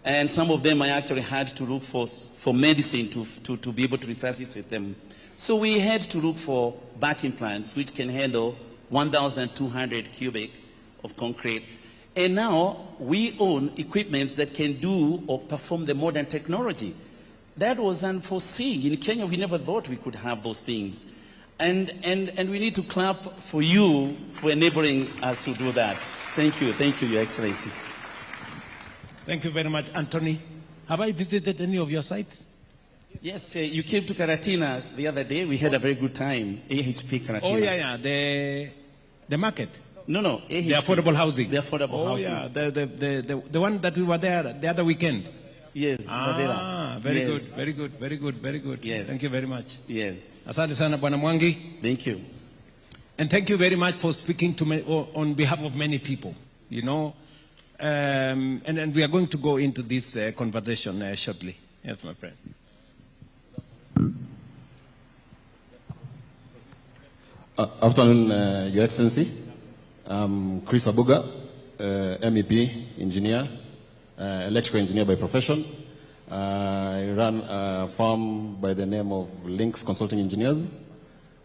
O: and some of them I actually had to look for medicine to be able to resuscitate them. So we had to look for batching plants which can handle 1,200 cubic of concrete. And now we own equipments that can do or perform the modern technology. That was unforeseen. In Kenya, we never thought we could have those things. And we need to clap for you for enabling us to do that. Thank you, Your Excellency.
B: Thank you very much, Anthony. Have I visited any of your sites?
O: Yes, you came to Karatina the other day. We had a very good time. AHP Karatina.
B: Oh, yeah, the market.
O: No, AHP.
B: The affordable housing.
O: The affordable housing.
B: Oh, yeah, the one that we were there the other weekend.
O: Yes,
B: very good, very good, very good, very good.
O: Yes.
B: Thank you very much.
O: Yes.
B: Asante sana Bwana Mwangi.
O: Thank you.
B: And thank you very much for speaking to me on behalf of many people, you know. And we are going to go into this conversation shortly. Yes, my friend.
P: Afternoon, Your Excellency. I'm Chris Abuga, MEP, engineer, electrical engineer by profession. I run a firm by the name of Links Consulting Engineers.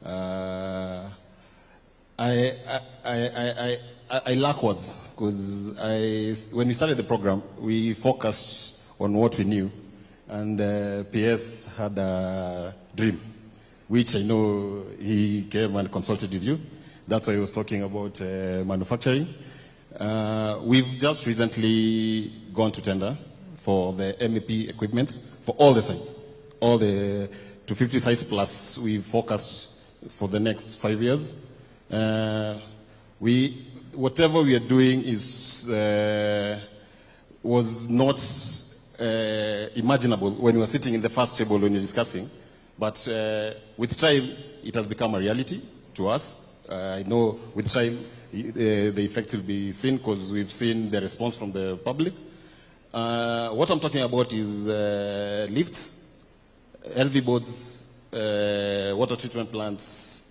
P: I lack words because when we started the program, we focused on what we knew, and PS had a dream, which I know he came and consulted with you. That's why he was talking about manufacturing. We've just recently gone to tender for the MEP equipment for all the sites, all the 250 sites plus we focus for the next 5 years. Whatever we are doing was not imaginable when we were sitting in the first table when we were discussing, but with time it has become a reality to us. I know with time the effect will be seen because we've seen the response from the public. What I'm talking about is lifts, LV boards, water treatment plants,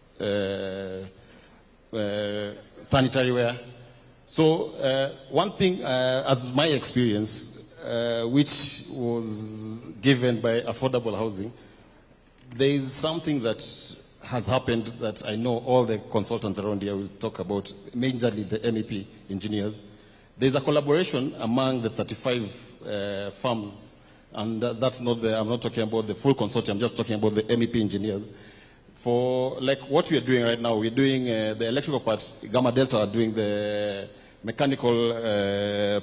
P: sanitary ware. So one thing, as my experience, which was given by affordable housing, there is something that has happened that I know all the consultants around here will talk about, majorly the MEP engineers. There's a collaboration among the 35 firms, and that's not I'm not talking about the full consortium, I'm just talking about the MEP engineers. For like what we are doing right now, we're doing the electrical part, Gamma Delta are doing the mechanical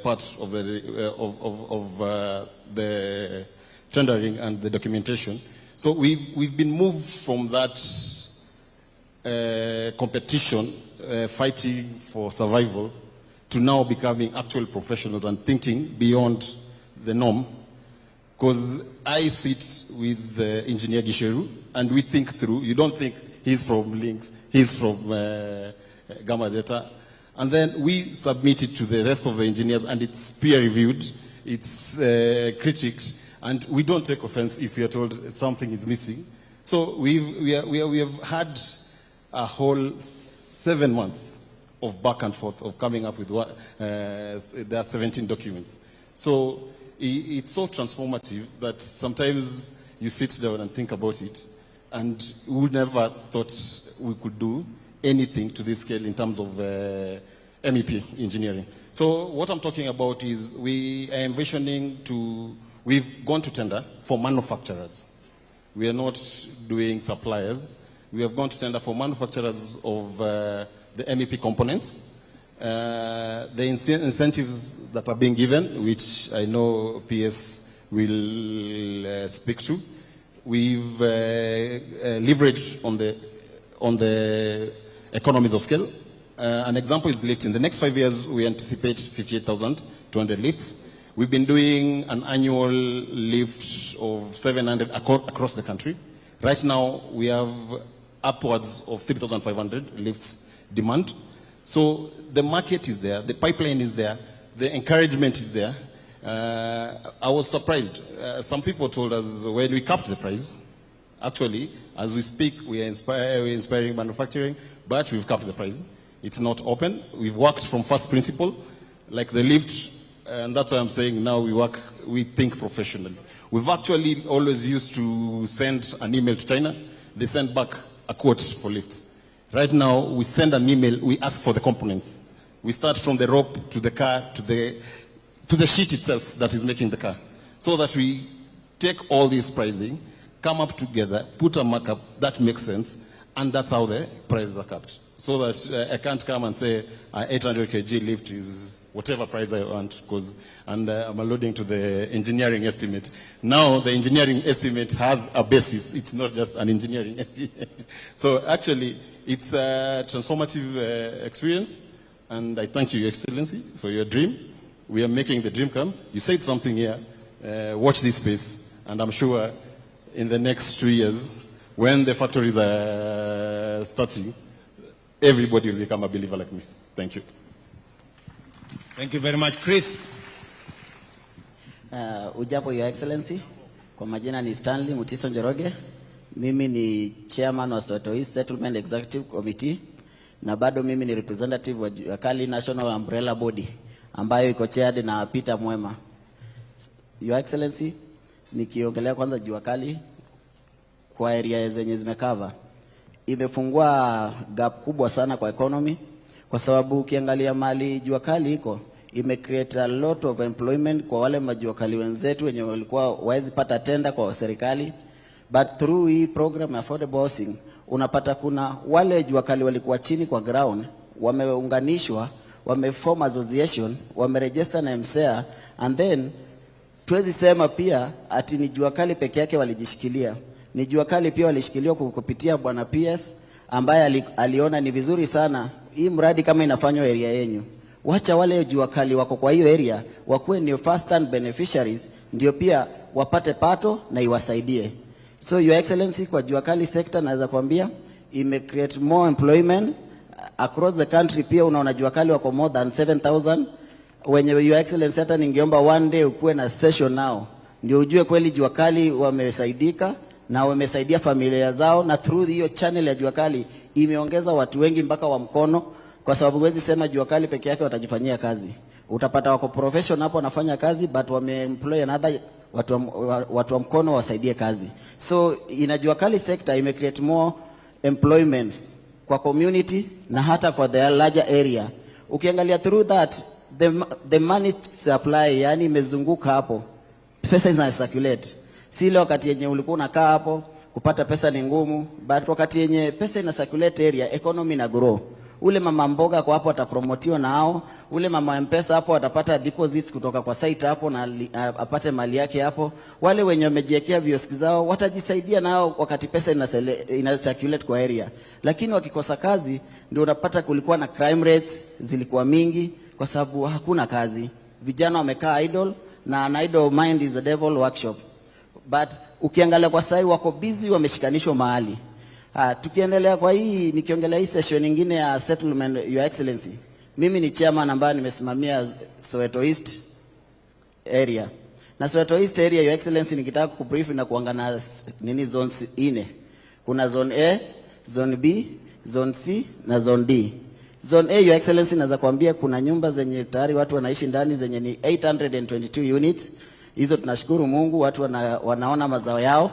P: part of the tendering and the documentation. So we've been moved from that competition, fighting for survival, to now becoming actual professionals and thinking beyond the norm. Because I sit with Engineer Gisheru and we think through. You don't think he's from Links, he's from Gamma Delta. And then we submit it to the rest of the engineers and it's peer reviewed, it's critiqued, and we don't take offense if we are told something is missing. So we have had a whole 7 months of back and forth of coming up with there are 17 documents. So it's so transformative that sometimes you sit down and think about it, and we never thought we could do anything to this scale in terms of MEP engineering. So what I'm talking about is we are envisioning we've gone to tender for manufacturers. We are not doing suppliers. We have gone to tender for manufacturers of the MEP components. The incentives that are being given, which I know PS will speak to, we've leveraged on the economies of scale. An example is lift. In the next 5 years, we anticipate 58,200 lifts. We've been doing an annual lift of 700 across the country. Right now, we have upwards of 3,500 lifts demand. So the market is there, the pipeline is there, the encouragement is there. I was surprised. Some people told us when we capped the price, Actually, as we speak, we're inspiring manufacturing, but we've capped the price. It's not open. We've worked from first principle, like the lift, and that's why I'm saying now we think professionally. We've actually always used to send an email to China. They send back a quote for lifts. Right now, we send an email, we ask for the components. We start from the rope to the car, to the sheet itself that is making the car. So that we take all this pricing, come up together, put a markup that makes sense, and that's how the prices are capped. So that I can't come and say 800 kg lift is whatever price I want, and I'm alluding to the engineering estimate. Now the engineering estimate has a basis. It's not just an engineering estimate. So actually, it's a transformative experience, and I thank you, Your Excellency, for your dream. We are making the dream come. You said something here. Watch this space, and I'm sure in the next 2 years, when the factories are starting, everybody will become a believer like me. Thank you.
B: Thank you very much. Chris.
Q: Ujambo, Your Excellency. Kwa majina ni Stanley Mutiso Njoroge. Mimi ni chairman wa Soweto East Settlement Executive Committee, na bado mimi ni representative wa Juakali National Umbrella Body ambayo iko chaired na Peter Mwema. Your Excellency, nikiongelea kwanza Juakali kwa area zenye zimekava, imefungua gap kubwa sana kwa economy, kwa sababu ukiangalia mali Juakali iko create a lot of employment kwa wale majuakali wenzetu wenye walikuwa waezi pata tenda kwa serikali. But through hii program affordable housing, unapata kuna wale juakali walikuwa chini kwa ground, wameunganishwa, wameform association, wameregister na MSEA, and then tuwezi sema pia ati ni juakali peke yake walijishikilia. Ni juakali pia walishikiliwa kupitia bwana PS ambaye aliona ni vizuri sana hii mradi kama inafanywa area yenyu. Wacha wale juakali wako kwa hiyo area wakuwe ni first hand beneficiaries, ndio pia wapate pato na iwasaidie. So Your Excellency, kwa Juakali sector naweza kuambia create more employment across the country. Pia unaona Juakali wako more than 7,000 wenye Your Excellency, hata ningeomba one day ukuwe na session nao ndio ujue kweli Juakali wamesaidika na wamesaidia familia zao, na through hiyo channel ya Juakali imeongeza watu wengi mpaka wa mkono, kwa sababu huwezi sema Juakali peke yake watajifanyia kazi. Utapata wako professional hapo wanafanya kazi, but wameemploy another watu wa mkono wasaidie kazi. So ina Juakali sector create more employment kwa community na hata kwa the larger area. Ukiangalia through that, the money supply, yani imezunguka hapo, pesa ina circulate. Si ile wakati yenye ulikuwa unakaa hapo kupata pesa ni ngumu, but wakati yenye pesa ina circulate area, economy na grow. Ule mama mboga kwa hapo atapromotiwa na hao, ule mama M-Pesa hapo atapata deposits kutoka kwa site hapo na apate mali yake hapo. Wale wenye wamejiwekea vioski zao watajisaidia nao wakati pesa ina circulate kwa area. Lakini wakikosa kazi ndio unapata kulikuwa na crime rates zilikuwa mingi, kwa sababu hakuna kazi. Vijana wamekaa idle, na an idle mind is a devil workshop. But ukiangalia kwa sai wako busy, wameshikanishwa mahali. Tukiendelea kwa hii, nikiongelea hii session nyingine ya settlement, Your Excellency, mimi ni chairman ambaye nimesimamia Soweto East area. Na Soweto East area, Your Excellency, nikitaka kubrief na kuangana nini zones 4. Kuna zone A, zone B, zone C na zone D. Zone A, Your Excellency, naweza kuambia kuna nyumba zenye tayari watu wanaishi ndani zenye ni 822 units. Hizo tunashukuru Mungu, watu wanaona mazao yao.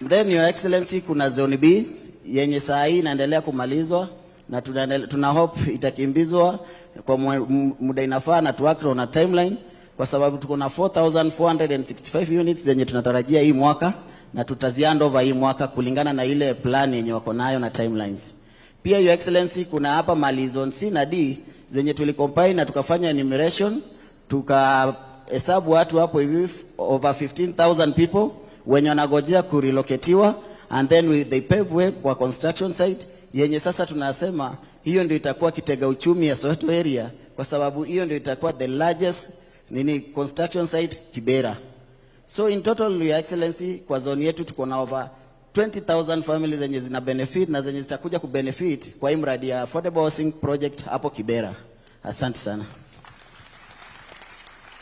Q: Then Your Excellency, kuna zone B yenye saa hii inaendelea kumalizwa, na tuna hope itakimbizwa kwa muda inafaa na tuwakro na timeline, kwa sababu tuko na 4,465 units zenye tunatarajia hii mwaka, na tutazihand over hii mwaka kulingana na ile plan yenye wako nayo na timelines. Pia Your Excellency, kuna hapa mali zone C na D zenye tulicompile na tukafanya enumeration, tukahesabu watu hapo hivi over 15,000 people wenye wanagojea kurelocatiwa, and then they pave way kwa construction site yenye sasa tunasema hiyo ndio itakuwa kitega uchumi ya Soweto area, kwa sababu hiyo ndio itakuwa the largest construction site Kibera. So in total, Your Excellency, kwa zone yetu tuko na over 20,000 families zenye zina benefit na zenye zitakuja kubenefit kwa hii mradi ya affordable housing project hapo Kibera. Asante sana.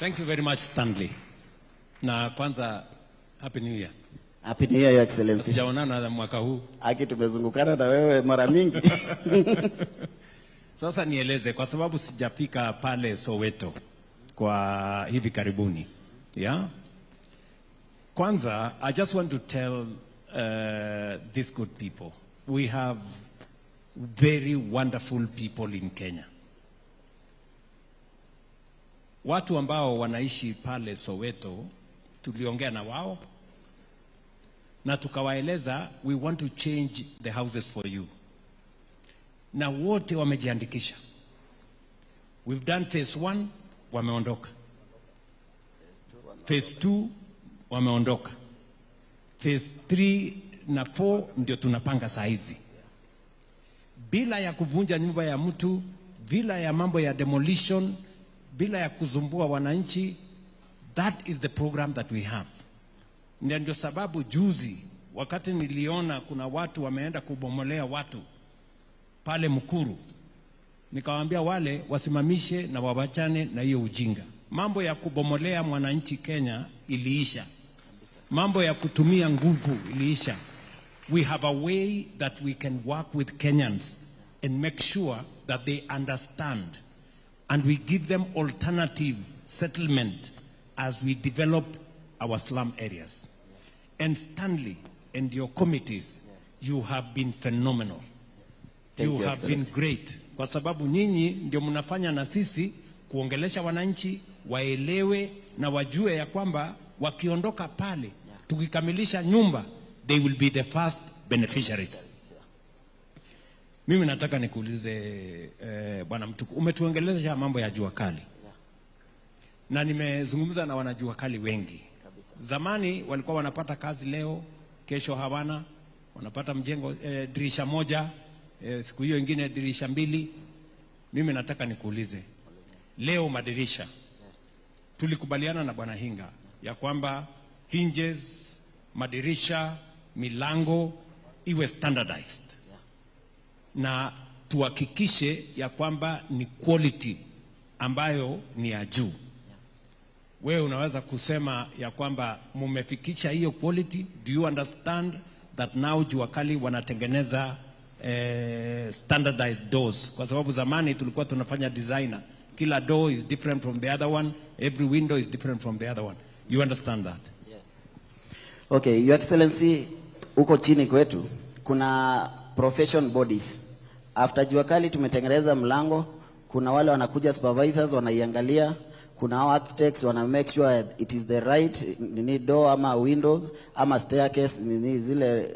B: Thank you very much, Stanley. Na kwanza, Happy New Year.
Q: Happy New Year, Your Excellency.
B: Sijaonana na mwaka huu.
Q: Aki tumezungukana na wewe mara mingi.
B: Sasa nieleze kwa sababu sijafika pale Soweto kwa hivi karibuni. Yeah? Kwanza, I just want to tell these good people. We have very wonderful people in Kenya. Watu ambao wanaishi pale Soweto, tuliongea na wao na tukawaeleza we want to change the houses for you. Na wote wamejiandikisha. We've done phase 1, wameondoka. Phase 2, wameondoka. Phase 3 na 4 ndio tunapanga saa hizi. Bila ya kuvunja nyumba ya mtu, bila ya mambo ya demolition, bila ya kuzumbua wananchi. That is the program that we have. Ndio sababu juzi wakati niliona kuna watu wameenda kubomolea watu pale Mukuru, nikawaambia wale wasimamishe na wawachane na hiyo ujinga. Mambo ya kubomolea mwananchi Kenya iliisha. Mambo ya kutumia nguvu iliisha. We have a way that we can work with Kenyans and make sure that they understand, and we give them alternative settlement as we develop our slum areas. And Stanley and your committees, you have been phenomenal. You have been great. Kwa sababu nyinyi ndio mnafanya na sisi kuongelesha wananchi waelewe na wajue ya kwamba wakiondoka pale tukikamilisha nyumba, they will be the first beneficiaries. Mimi nataka nikuulize Bwana Mtuku, umetuongelesha mambo ya jua kali. Na nimezungumza na wanajua kali wengi. Zamani walikuwa wanapata kazi leo, kesho hawana, wanapata mjengo dirisha moja, siku hiyo ingine dirisha 2. Mimi nataka nikuulize, leo madirisha, tulikubaliana na Bwana Hinga ya kwamba hinges, madirisha, milango iwe standardized. Na tuhakikishe ya kwamba ni quality ambayo ni ya juu. Wewe unaweza kusema ya kwamba mumefikisha hiyo quality? Do you understand that now jua kali wanatengeneza standardized doors? Kwa sababu zamani tulikuwa tunafanya designer. Kila door is different from the other one. Every window is different from the other one. You understand that?
Q: Yes. Okay, Your Excellency, huko chini kwetu kuna profession bodies. After jua kali tumetengeneza mlango, kuna wale wanakuja supervisors wanaiangalia, kuna architects wana make sure it is the right door ama windows ama staircase zile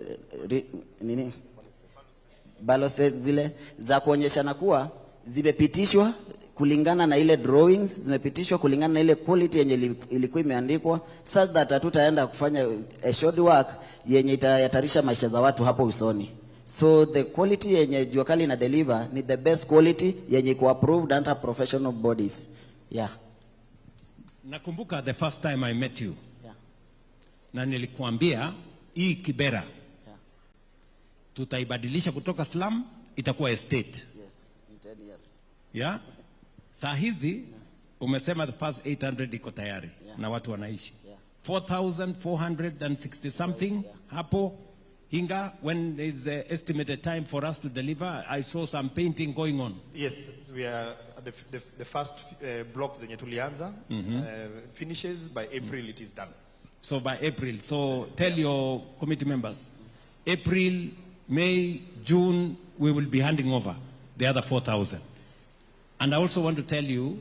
Q: balustrade zile za kuonyeshana kuwa zimepitishwa kulingana na ile drawings, zimepitishwa kulingana na ile quality yenye ilikuwa imeandikwa, such that hatutaenda kufanya a short work yenye itahatarisha maisha za watu hapo usoni. So the quality yenye jua kali na deliver ni the best quality yenye iko approved under professional bodies. Yeah.
B: Nakumbuka the first time I met you.
Q: Yeah.
B: Na nilikuambia hii Kibera tutaibadilisha kutoka slum itakuwa estate.
Q: Yes, in 10 years.
B: Yeah? Saa hizi umesema the first 800 iko tayari na watu wanaishi. 4,460 something hapo Hinga, when there is an estimated time for us to deliver, I saw some painting going on.
F: Yes, we are the first blocks zenye tulianza finishes by April it is done.
B: So by April, so tell your committee members, April, May, June, we will be handing over the other 4,000. And I also want to tell you,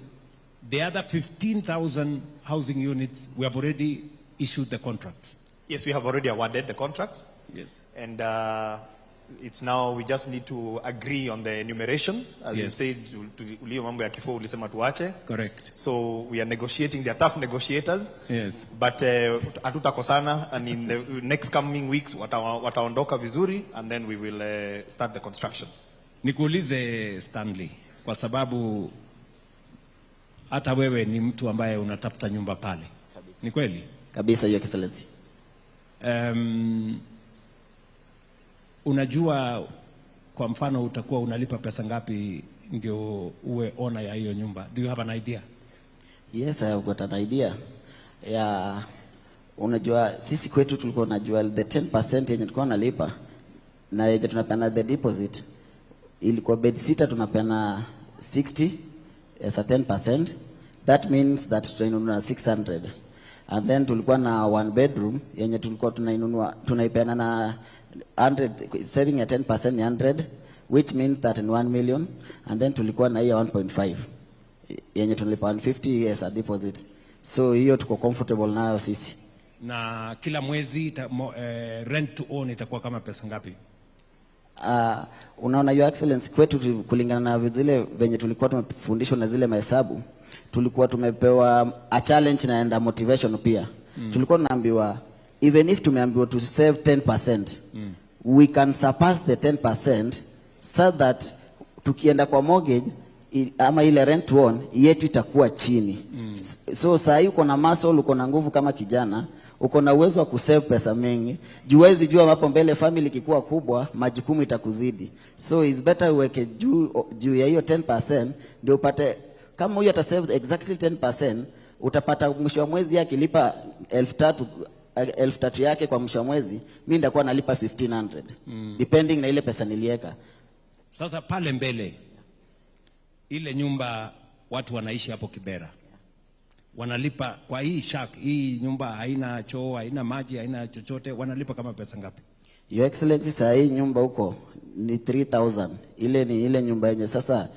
B: the other 15,000 housing units, we have already issued the contracts.
F: Yes, we have already awarded the contracts.
B: Yes.
F: And it's now, we just need to agree on the enumeration. As you said, ulio mambo ya kifo ulisema tuache.
B: Correct.
F: So we are negotiating, they are tough negotiators.
B: Yes.
F: But hatutakosana, and in the next coming weeks, wataondoka vizuri, and then we will start the construction.
B: Nikuulize Stanley, kwa sababu hata wewe ni mtu ambaye unatafuta nyumba pale.
Q: Kabisa.
B: Ni kweli?
Q: Kabisa, Your Excellency.
B: Unajua kwa mfano utakuwa unalipa pesa ngapi ndio uwe owner ya hiyo nyumba? Do you have an idea?
Q: Yes, I have got an idea. Yeah. unajua sisi kwetu tulikuwa unajua the 10% yenye tulikuwa nalipa na yenye tunapeana the deposit ilikuwa bed sita tunapeana 60 as a 10%. That means that tunainunua 600. And then tulikuwa na one bedroom yenye tulikuwa tunaipeana na 100, saving ya 10% ni 100, which means that in 1 million. And then tulikuwa na hiyo 1.5 yenye tunalipa 150 as a deposit. So hiyo tuko comfortable nayo sisi.
B: Na kila mwezi rent to own itakuwa kama pesa ngapi?
Q: Unaona your excellency, kwetu kulingana na zile venye tulikuwa tumefundishwa na zile mahesabu, tulikuwa tumepewa a challenge na motivation pia. Tulikuwa tunaambiwa even if tumeambiwa to save 10%, we can surpass the 10% so that tukienda kwa mortgage ama ile rent to own yetu itakuwa chini. So saa hii uko na muscle, uko na nguvu kama kijana, uko na uwezo wa kusave pesa mingi. Juwezi jua hapo mbele family ikikuwa kubwa, majukumu itakuzidi. So it's better uweke juu ya hiyo 10% ndio upate, kama huyo atasave exactly 10%, utapata mwisho wa mwezi akilipa 3,000 yake kwa mwisho wa mwezi, mimi ndakuwa nalipa 1,500 depending na ile pesa niliweka.
B: Sasa pale mbele ile nyumba watu wanaishi hapo Kibera wanalipa kwa hii nyumba haina choo, haina maji, haina chochote, wanalipa kama pesa ngapi?
Q: Your Excellency, saa hii nyumba huko ni 3,000. Ile ni ile nyumba yenye sasa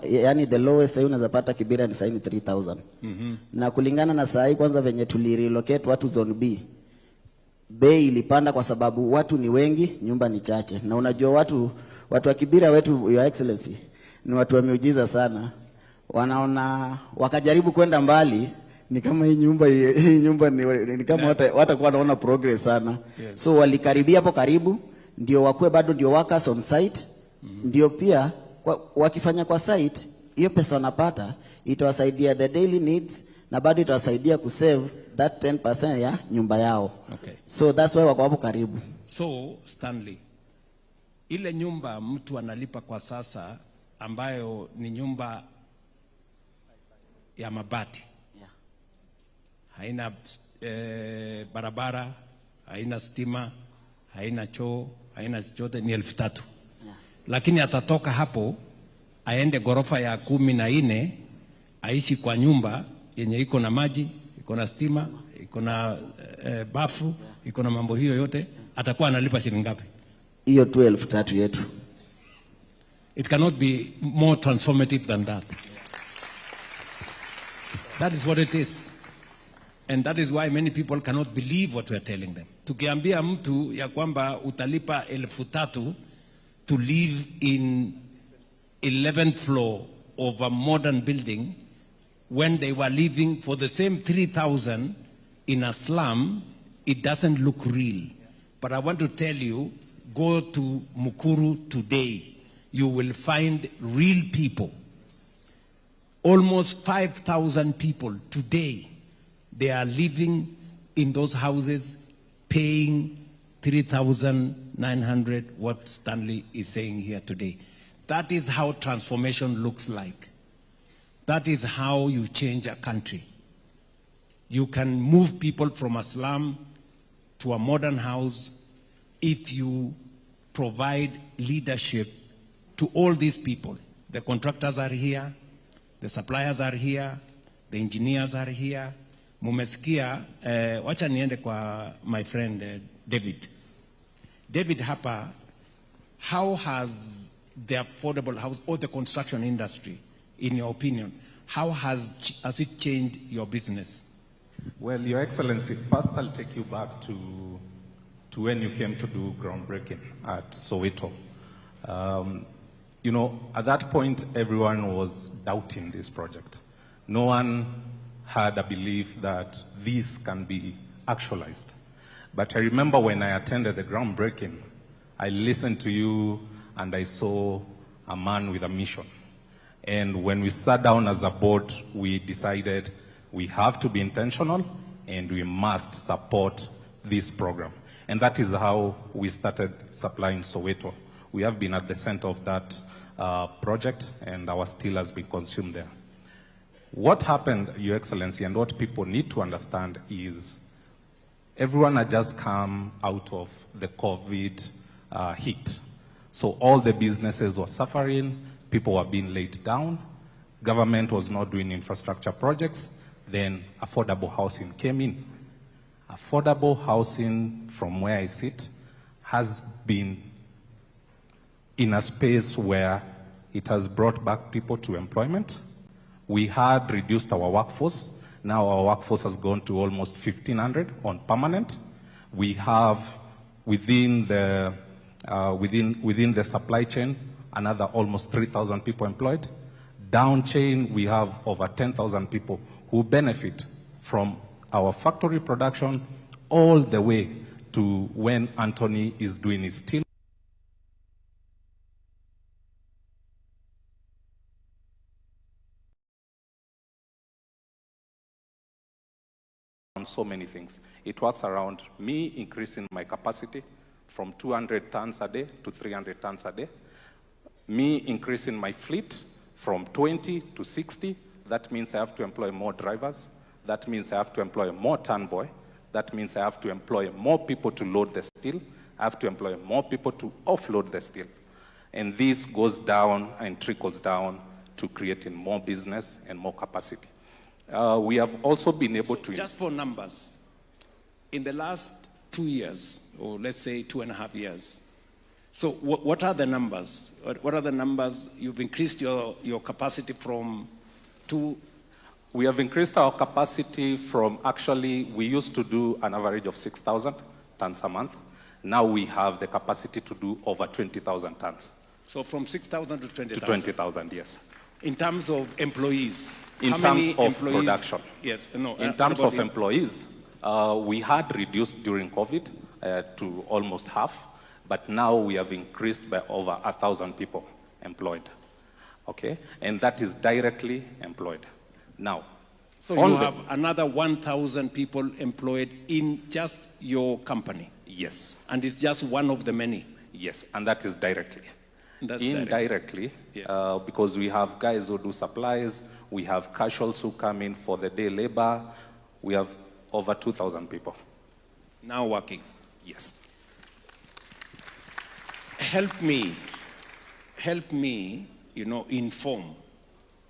Q: yani the lowest saa hii unaweza pata Kibera ni saa hii ni 3,000. Na kulingana na saa hii kwanza venye relocate watu zone B, bei ilipanda kwa sababu watu ni wengi, nyumba ni chache. Na unajua watu wa Kibera wetu, Your Excellency, ni watu wa miujiza sana. Wanaona wakajaribu kwenda mbali, ni kama hii nyumba ni kama watakuwa wanaona progress sana. Yes. So walikaribia hapo karibu, ndio wakue bado ndio workers on site. Ndio pia wakifanya kwa site, hiyo pesa wanapata itawasaidia the daily needs na bado itawasaidia kusave that 10% ya nyumba yao.
B: Okay.
Q: So that's why wako hapo karibu.
B: So Stanley, ile nyumba mtu analipa kwa sasa ambayo ni nyumba ya mabati, haina barabara, haina stima, haina choo, haina chochote, ni 3,000. Lakini atatoka hapo aende gorofa ya 14 aishi kwa nyumba yenye iko na maji, iko na stima, iko na bafu, iko na mambo hiyo yote, atakuwa analipa shilingi ngapi?
Q: Hiyo 12,000 yetu.
B: It cannot be more transformative than that. That is what it is. And that is why many people cannot believe what we are telling them. Tukiambia mtu ya kwamba utalipa 3,000 to live in 11th floor of a modern building when they were living for the same 3,000 in a slum, it doesn't look real. But I want to tell you, go to Mukuru today. You will find real people. Almost 5,000 people today, they are living in those houses paying 3,900, what Stanley is saying here today. That is how transformation looks like. That is how you change a country. You can move people from a slum to a modern house if you provide leadership to all these people. The contractors are here, the suppliers are here, the engineers are here. Mumesikia, wacha niende kwa my friend David. David hapa, how has the affordable house or the construction industry, in your opinion, how has it changed your business?
L: Well, Your Excellency, first I'll take you back to when you came to do groundbreaking at Soweto. You know, at that point, everyone was doubting this project. No one had a belief that this can be actualized. But I remember when I attended the groundbreaking, I listened to you and I saw a man with a mission. And when we sat down as a board, we decided we have to be intentional and we must support this program. And that is how we started supplying Soweto. We have been at the center of that project, and our steel has been consumed there. What happened, Your Excellency, and what people need to understand is Everyone had just come out of the COVID hit. So all the businesses were suffering, people were being laid down, government was not doing infrastructure projects, then affordable housing came in. Affordable housing, from where I sit, has been in a space where it has brought back people to employment. We had reduced our workforce. Now our workforce has gone to almost 1,500 on permanent. We have within the supply chain another almost 3,000 people employed. Down chain, we have over 10,000 people who benefit from our factory production all the way to when Anthony is doing his steel. So many things. It works around me increasing my capacity from 200 tons a day to 300 tons a day. Me increasing my fleet from 20 to 60. That means I have to employ more drivers. That means I have to employ more turnboy. That means I have to employ more people to load the steel. I have to employ more people to offload the steel. And this goes down and trickles down to creating more business and more capacity. We have also been able to...
R: Just for numbers, in the last 2 years, or let's say 2.5 years, so what are the numbers? What are the numbers? You've increased your capacity from two...
L: We have increased our capacity from, actually, we used to do an average of 6,000 tons a month. Now we have the capacity to do over 20,000 tons.
R: So from 6,000 to 20,000?
L: To 20,000, yes.
R: In terms of employees?
L: In terms of production.
R: Yes, no.
L: In terms of employees, we had reduced during COVID to almost half, but now we have increased by over 1,000 people employed. Okay? And that is directly employed. Now,
R: so you have another 1,000 people employed in just your company?
L: Yes.
R: And it's just one of the many?
L: Yes, and that is directly.
R: That's
L: indirectly, yes. Because we have guys who do supplies, we have casuals who come in for the day labor, we have over 2,000 people.
R: Now working?
L: Yes.
R: Help me, inform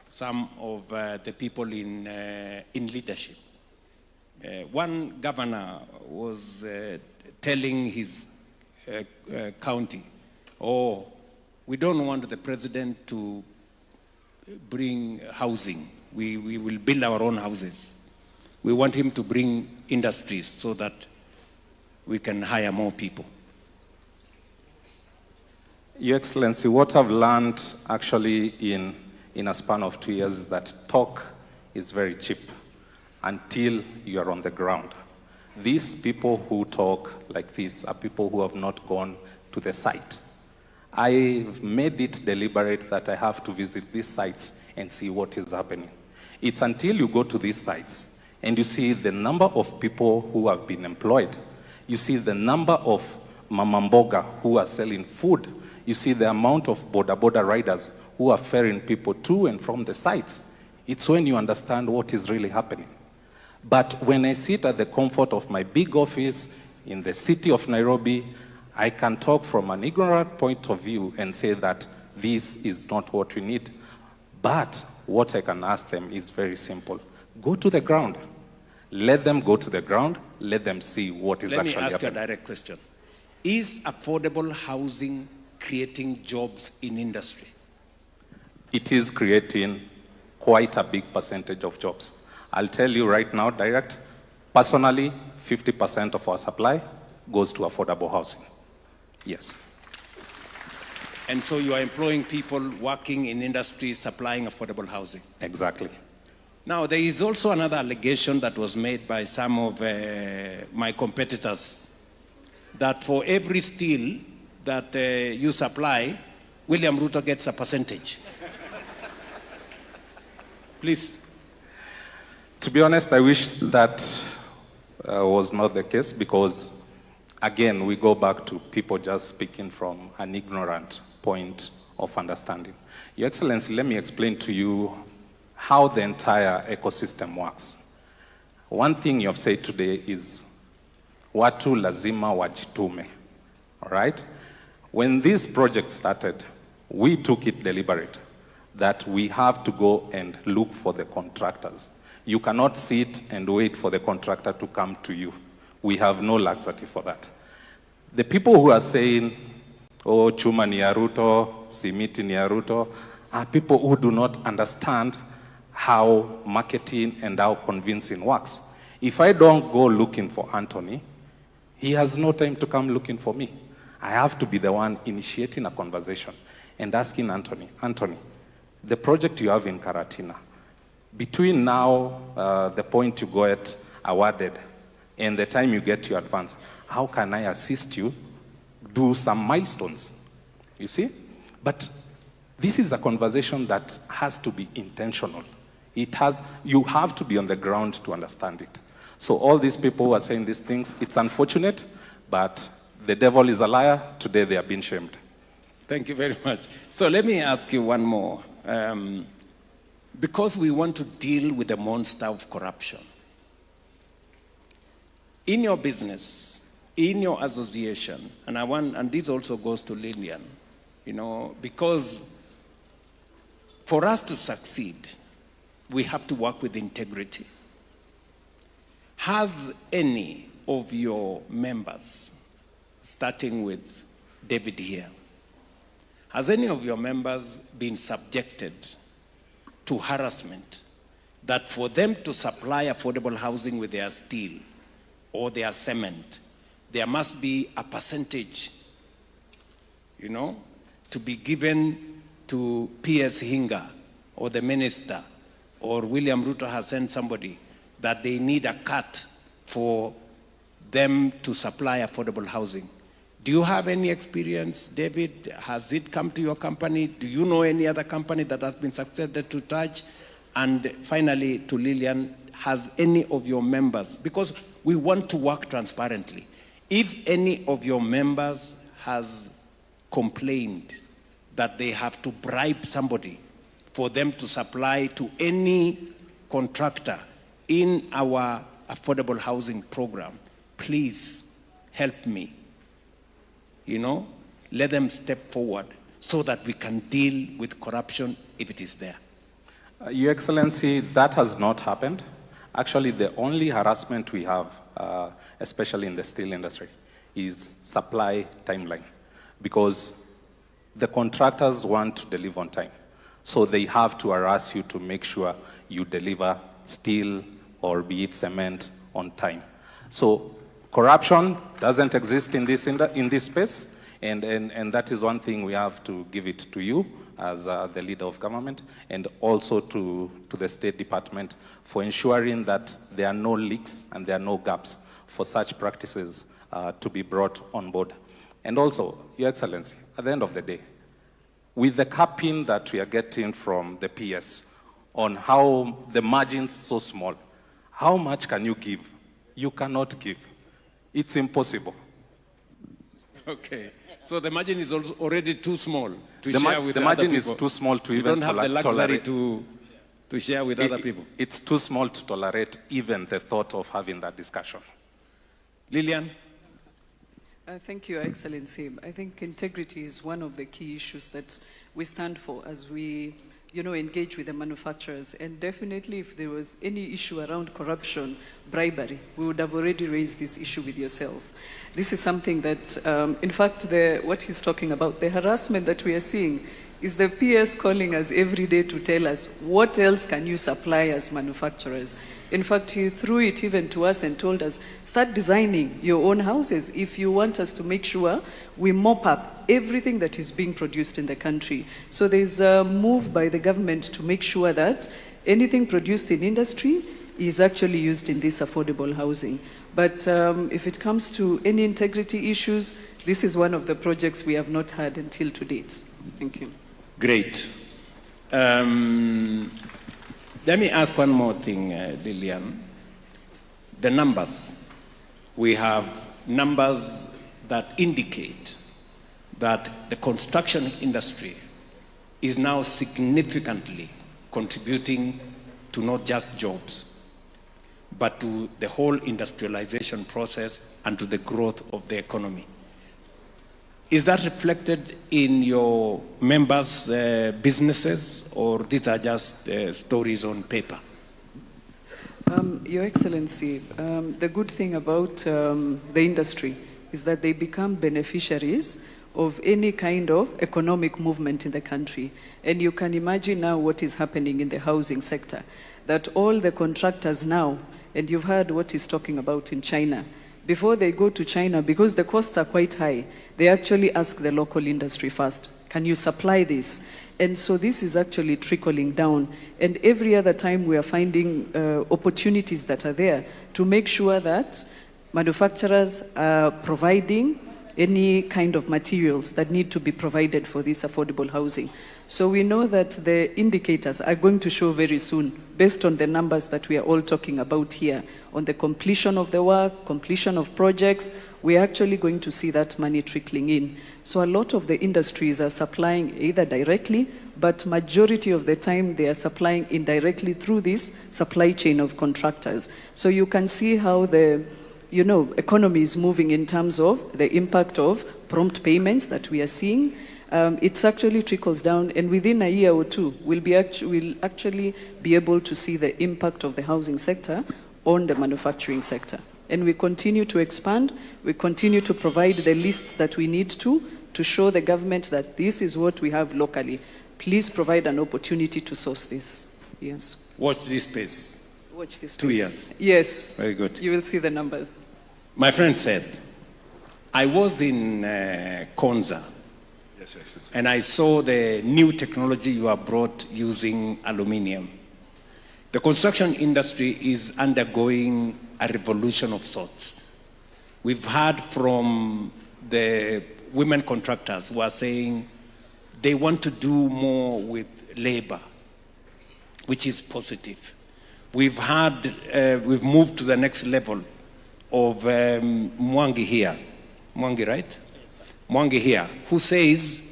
R: some of the people in leadership. One governor was telling his county, we don't want the president to bring housing. We will build our own houses. We want him to bring industries so that we can hire more people.
L: Your Excellency, what I've learned actually in a span of 2 years is that talk is very cheap until you are on the ground. These people who talk like this are people who have not gone to the site. I've made it deliberate that I have to visit these sites and see what is happening. It's until you go to these sites and you see the number of people who have been employed. You see the number of mamamboga who are selling food. You see the amount of boda riders who are ferrying people to and from the sites. It's when you understand what is really happening. But when I sit at the comfort of my big office in the city of Nairobi, I can talk from an ignorant point of view and say that this is not what we need. But what I can ask them is very simple. Go to the ground. Let them go to the ground. Let them see what is actually happening.
R: Let me ask you a direct question. Is affordable housing creating jobs in industry?
L: It is creating quite a big percentage of jobs. I'll tell you right now, direct, personally, 50% of our supply goes to affordable housing. Yes.
R: And so you are employing people working in industry supplying affordable housing?
L: Exactly.
R: Now, there is also another allegation that was made by some of my competitors that for every steel that you supply, William Ruto gets a percentage. Please.
L: To be honest, I wish that was not the case because, again, we go back to people just speaking from an ignorant point of understanding. Your Excellency, let me explain to you how the entire ecosystem works. One thing you have said today is watu lazima wajitume. All right? When this project started, we took it deliberate that we have to go and look for the contractors. You cannot sit and wait for the contractor to come to you. We have no luxury for that. The people who are saying, oh, chuma ni ya Ruto, simiti ni ya Ruto, are people who do not understand how marketing and how convincing works. If I don't go looking for Anthony, he has no time to come looking for me. I have to be the one initiating a conversation and asking Anthony, the project you have in Karatina, between now, the point you get awarded, and the time you get your advance, how can I assist you do some milestones? You see? But this is a conversation that has to be intentional. You have to be on the ground to understand it. So all these people who are saying these things, it's unfortunate, but the devil is a liar. Today they are being shamed.
R: Thank you very much. So let me ask you one more. Because we want to deal with the monster of corruption. In your business, in your association, and this also goes to Lillian, because for us to succeed, we have to work with integrity. Has any of your members, starting with David here, has any of your members been subjected to harassment that for them to supply affordable housing with their steel or their cement, there must be a percentage, to be given to P.S. Hinga or the minister, or William Ruto has sent somebody that they need a cut for them to supply affordable housing? Do you have any experience, David? Has it come to your company? Do you know any other company that has been subjected to touch? And finally, to Lillian, has any of your members, because we want to work transparently, if any of your members has complained that they have to bribe somebody for them to supply to any contractor in our affordable housing program, please help me. Let them step forward so that we can deal with corruption if it is there.
L: Your Excellency, that has not happened. Actually, the only harassment we have, especially in the steel industry, is supply timeline. Because the contractors want to deliver on time. So they have to harass you to make sure you deliver steel or be it cement on time. So corruption doesn't exist in this space, and that is one thing we have to give it to you as the leader of government, and also to the State Department for ensuring that there are no leaks and there are no gaps for such practices to be brought on board. And also, Your Excellency, at the end of the day, with the capping that we are getting from the PS on how the margin's so small, how much can you give? You cannot give. It's impossible.
R: Okay. So the margin is already too small to share with other people.
L: The margin is too small to even tolerate.
R: You don't have the luxury to share with other people.
L: It's too small to tolerate even the thought of having that discussion.
R: Lillian?
M: Thank you, Your Excellency. I think integrity is one of the key issues that we stand for as we engage with the manufacturers. And definitely if there was any issue around corruption, bribery, we would have already raised this issue with yourself. This is something that, in fact, what he's talking about, the harassment that we are seeing is the PS calling us every day to tell us, what else can you supply as manufacturers? In fact, he threw it even to us and told us, start designing your own houses if you want us to make sure we mop up everything that is being produced in the country. So there's a move by the government to make sure that anything produced in industry is actually used in this affordable housing. But if it comes to any integrity issues, this is one of the projects we have not had until to date. Thank you.
R: Great. Let me ask one more thing, Lillian. The numbers. We have numbers that indicate that the construction industry is now significantly contributing to not just jobs, but to the whole industrialization process and to the growth of the economy. Is that reflected in your members' businesses, or these are just stories on paper?
M: Your Excellency, the good thing about the industry is that they become beneficiaries of any kind of economic movement in the country. And you can imagine now what is happening in the housing sector, that all the contractors now, and you've heard what he's talking about in China, before they go to China, because the costs are quite high, they actually ask the local industry first, can you supply this? And so this is actually trickling down. And every other time we are finding opportunities that are there to make sure that manufacturers are providing any kind of materials that need to be provided for this affordable housing. So we know that the indicators are going to show very soon, based on the numbers that we are all talking about here, on the completion of the work, completion of projects. We're actually going to see that money trickling in. So a lot of the industries are supplying either directly, but majority of the time they are supplying indirectly through this supply chain of contractors. So you can see how the economy is moving in terms of the impact of prompt payments that we are seeing. It actually trickles down, and within a year or two, we'll actually be able to see the impact of the housing sector on the manufacturing sector. And we continue to expand. We continue to provide the lists that we need to show the government that this is what we have locally. Please provide an opportunity to source this. Yes.
R: Watch this space.
M: Watch this space.
R: 2 years.
M: Yes.
R: Very good.
M: You will see the numbers.
R: My friend said, I was in CHINSA,
N: Yes, yes.
R: and I saw the new technology you have brought using aluminium. The construction industry is undergoing a revolution of sorts. We've heard from the women contractors who are saying they want to do more with labor, which is positive. We've moved to the next level of Mwangi here. Mwangi, right? Yes, Mwangi here, who says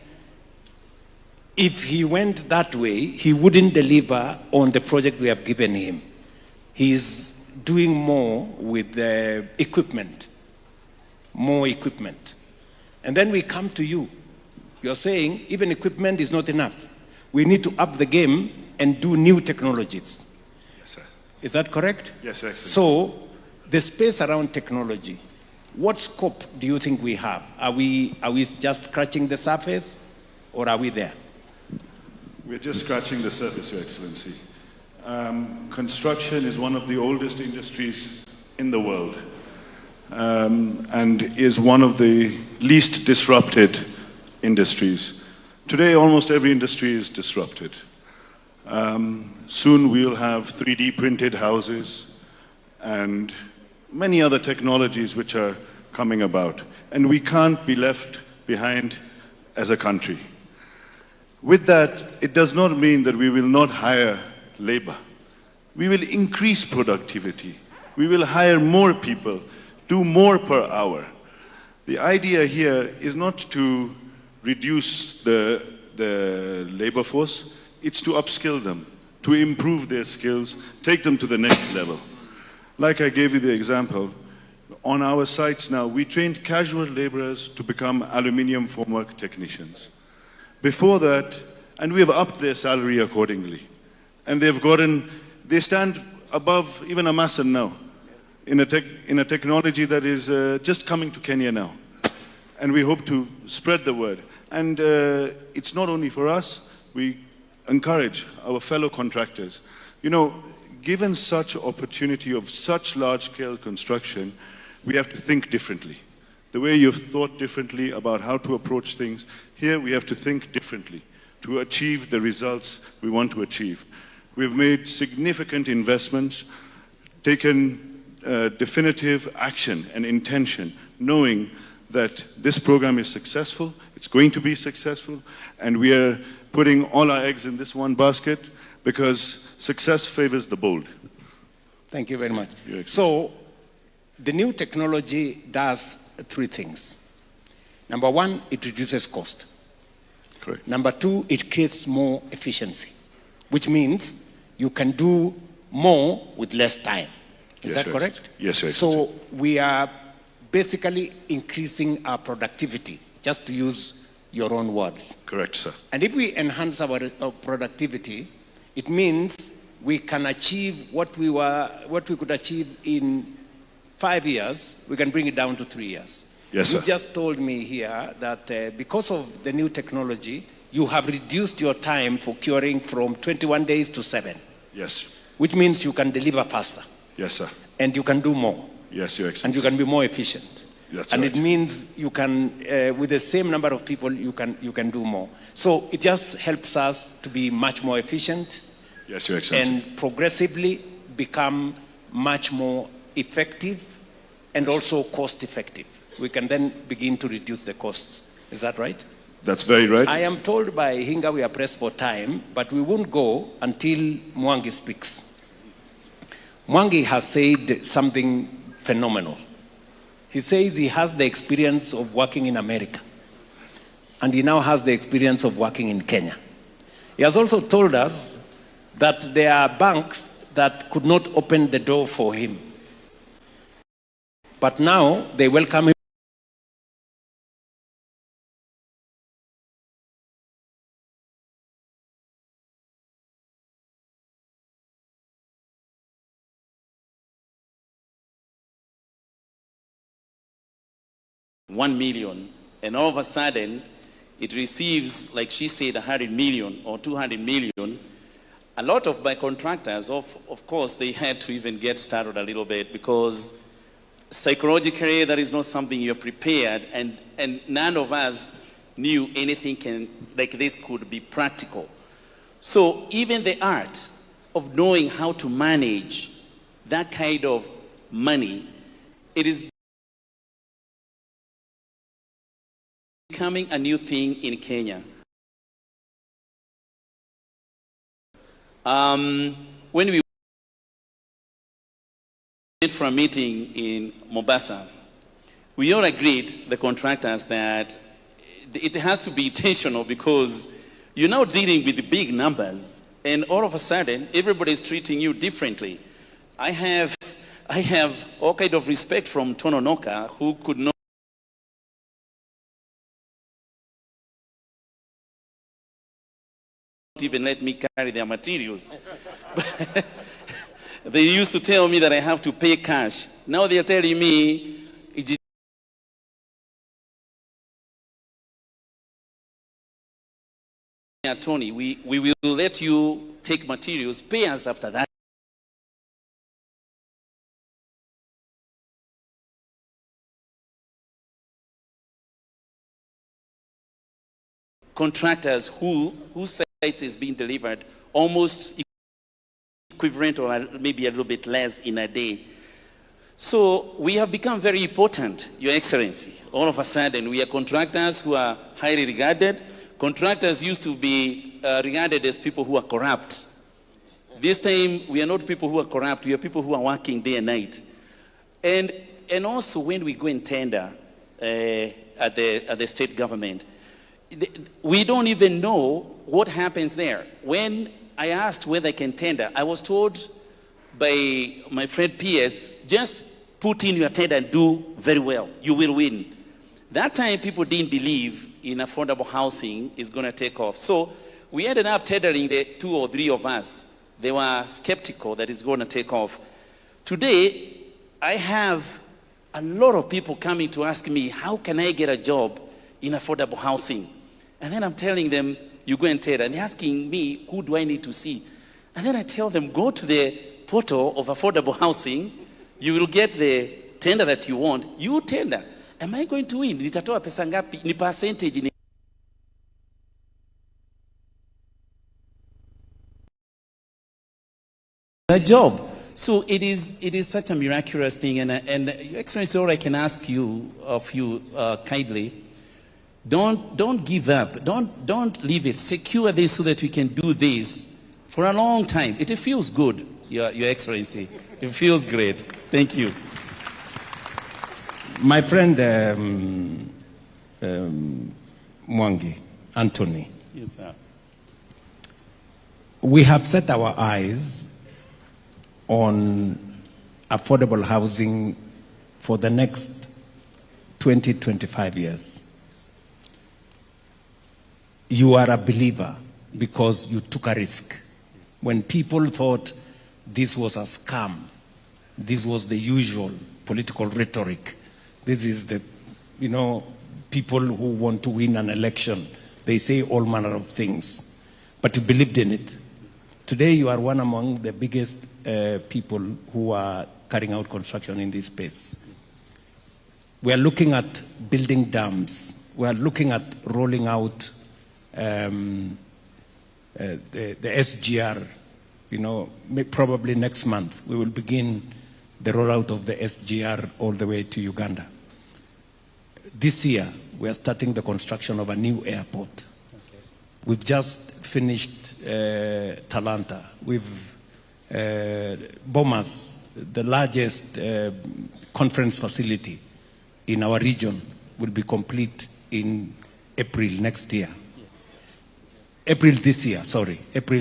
R: if he went that way, he wouldn't deliver on the project we have given him. He's doing more with equipment, more equipment. And then we come to you. You're saying even equipment is not enough. We need to up the game and do new technologies.
N: Yes, sir.
R: Is that correct?
N: Yes, sir.
R: So the space around technology, what scope do you think we have? Are we just scratching the surface, or are we there?
N: We're just scratching the surface, Your Excellency. Construction is one of the oldest industries in the world, and is one of the least disrupted industries. Today, almost every industry is disrupted. Soon we'll have 3D printed houses and many other technologies which are coming about. And we can't be left behind as a country. With that, it does not mean that we will not hire labor. We will increase productivity. We will hire more people, do more per hour. The idea here is not to reduce the labor force, it's to upskill them, to improve their skills, take them to the next level. Like I gave you the example, on our sites now, we trained casual laborers to become aluminium formwork technicians. Before that, and we have upped their salary accordingly. And they stand above even a mason now, in a technology that is just coming to Kenya now. And we hope to spread the word. And it's not only for us, we encourage our fellow contractors. You know, given such opportunity of such large-scale construction, we have to think differently. The way you've thought differently about how to approach things, here we have to think differently to achieve the results we want to achieve. We've made significant investments, taken definitive action and intention, knowing that this program is successful, it's going to be successful, and we are putting all our eggs in this one basket because success favors the bold.
R: Thank you very much. So, the new technology does three things. Number one, it reduces cost.
N: Correct.
R: Number two, it creates more efficiency, which means you can do more with less time. Is
N: Yes,
R: that
N: Your
R: correct?
N: Excellency. Yes, Your Excellency.
R: So we are basically increasing our productivity, just to use your own words.
N: Correct, sir.
R: And if we enhance our productivity, it means we can achieve what we could achieve in 5 years, we can bring it down to 3 years.
N: Yes,
R: you
N: sir.
R: just told me here that because of the new technology, you have reduced your time for curing from 21 days to 7.
N: Yes.
R: Which means you can deliver faster.
N: Yes, sir.
R: And you can do more.
N: Yes, Your
R: And
N: Excellency.
R: you can be more efficient.
N: That's
R: and
N: right.
R: it means you can, with the same number of people, you can do more. So it just helps us to be much more efficient.
N: Yes, Your Excellency.
R: And progressively become much more effective and also cost effective. We can then begin to reduce the costs. Is that right?
N: That's very right.
R: I am told by Hinga we are pressed for time, but we won't go until Mwangi speaks. Mwangi has said something phenomenal. He says he has the experience of working in America, and he now has the experience of working in Kenya. He has also told us that there are banks that could not open the door for him. But now they welcome him.
O: $1 million, and all of a sudden it receives, like she said, 100 million or 200 million. A lot of my contractors, of course, they had to even get started a little bit because psychologically that is not something you're prepared, and none of us knew anything like this could be practical. So even the art of knowing how to manage that kind of money, it is becoming a new thing in Kenya. When we went for a meeting in Mombasa, we all agreed, the contractors, that it has to be intentional because you're now dealing with the big numbers, and all of a sudden, everybody's treating you differently. I have all kind of respect from Tononoka, who could not even let me carry their materials. They used to tell me that I have to pay cash. Now they're telling me, Tony, we will let you take materials, pay us after that. Contractors whose sites is being delivered almost equivalent or maybe a little bit less in a day. So we have become very important, Your Excellency. All of a sudden, we are contractors who are highly regarded. Contractors used to be regarded as people who are corrupt. This time, we are not people who are corrupt. We are people who are working day and night. And also, when we go and tender at the state government, we don't even know what happens there. When I asked whether I can tender, I was told by my friend PS, just put in your tender and do very well. You will win. That time, people didn't believe in affordable housing is going to take off. So we ended up tendering the 2 or 3 of us. They were skeptical that it's going to take off. Today, I have a lot of people coming to ask me, how can I get a job in affordable housing? And then I'm telling them, you go and tender. And they're asking me, who do I need to see? And then I tell them, go to the portal of affordable housing. You will get the tender that you want. You tender. Am I going to win? Nitatoa pesa ngapi? Ni percentage ni a job. So it is such a miraculous thing. And Your Excellency, all I can ask you of you kindly, don't give up. Don't leave it. Secure this so that we can do this for a long time. It feels good, Your Excellency. It feels great. Thank you.
B: My friend Mwangi, Anthony.
O: Yes, sir.
B: We have set our eyes on affordable housing for the next 20, 25 years. You are a believer because you took a risk. When people thought this was a scam, this was the usual political rhetoric, this is the, people who want to win an election, they say all manner of things, but you believed in it. Today you are one among the biggest people who are carrying out construction in this space. We are looking at building dams. We are looking at rolling out the SGR. Probably next month we will begin the rollout of the SGR all the way to Uganda. This year we are starting the construction of a new airport. Okay. We've just finished Talanta. We've Bomas, the largest conference facility in our region, will be complete in April next year. Yes. April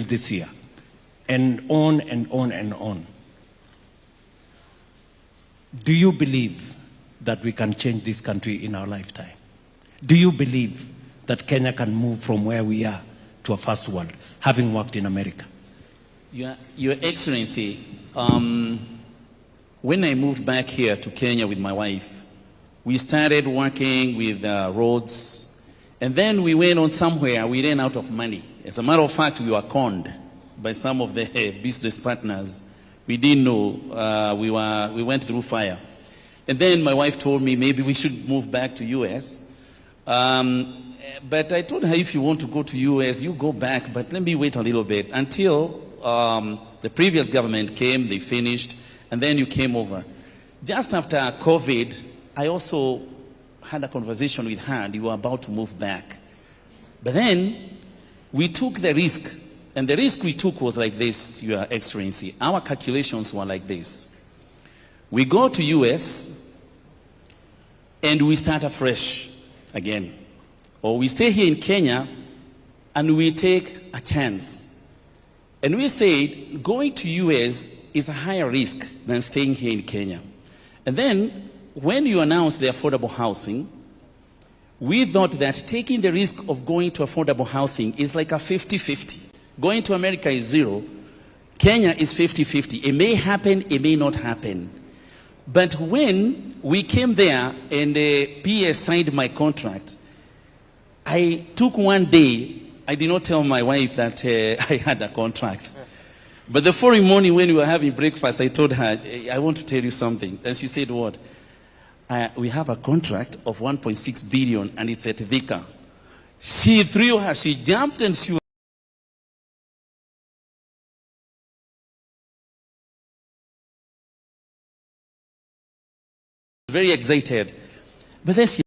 B: this year. And on and on and on. Do you believe that we can change this country in our lifetime? Do you believe that Kenya can move from where we are to a first world, having worked in America?
Q: Your Excellency, when I moved back here to Kenya with my wife, we started working with roads, and then we went on somewhere, we ran out of money. As a matter of fact, we were conned by some of the business partners. We didn't know, we went through fire. And then my wife told me maybe we should move back to US. But I told her, if you want to go to US, you go back, but let me wait a little bit until the previous government came, they finished, and then you came over. Just after COVID, I also had a conversation with her, and we were about to move back. But then we took the risk, and the risk we took was like this, Your Excellency. Our calculations were like this. We go to US, and we start afresh again. Or we stay here in Kenya, and we take a chance. And we said, going to US is a higher risk than staying here in Kenya. And then, when you announced the affordable housing, we thought that taking the risk of going to affordable housing is like a 50-50. Going to America is 0. Kenya is 50-50. It may happen, it may not happen. But when we came there and the PS signed my contract, I took one day, I did not tell my wife that I had a contract. But the following morning when we were having breakfast, I told her, I want to tell you something. And she said, what? We have a contract of 1.6 billion and it's at Thika. She threw her, she jumped and she was very excited. But then she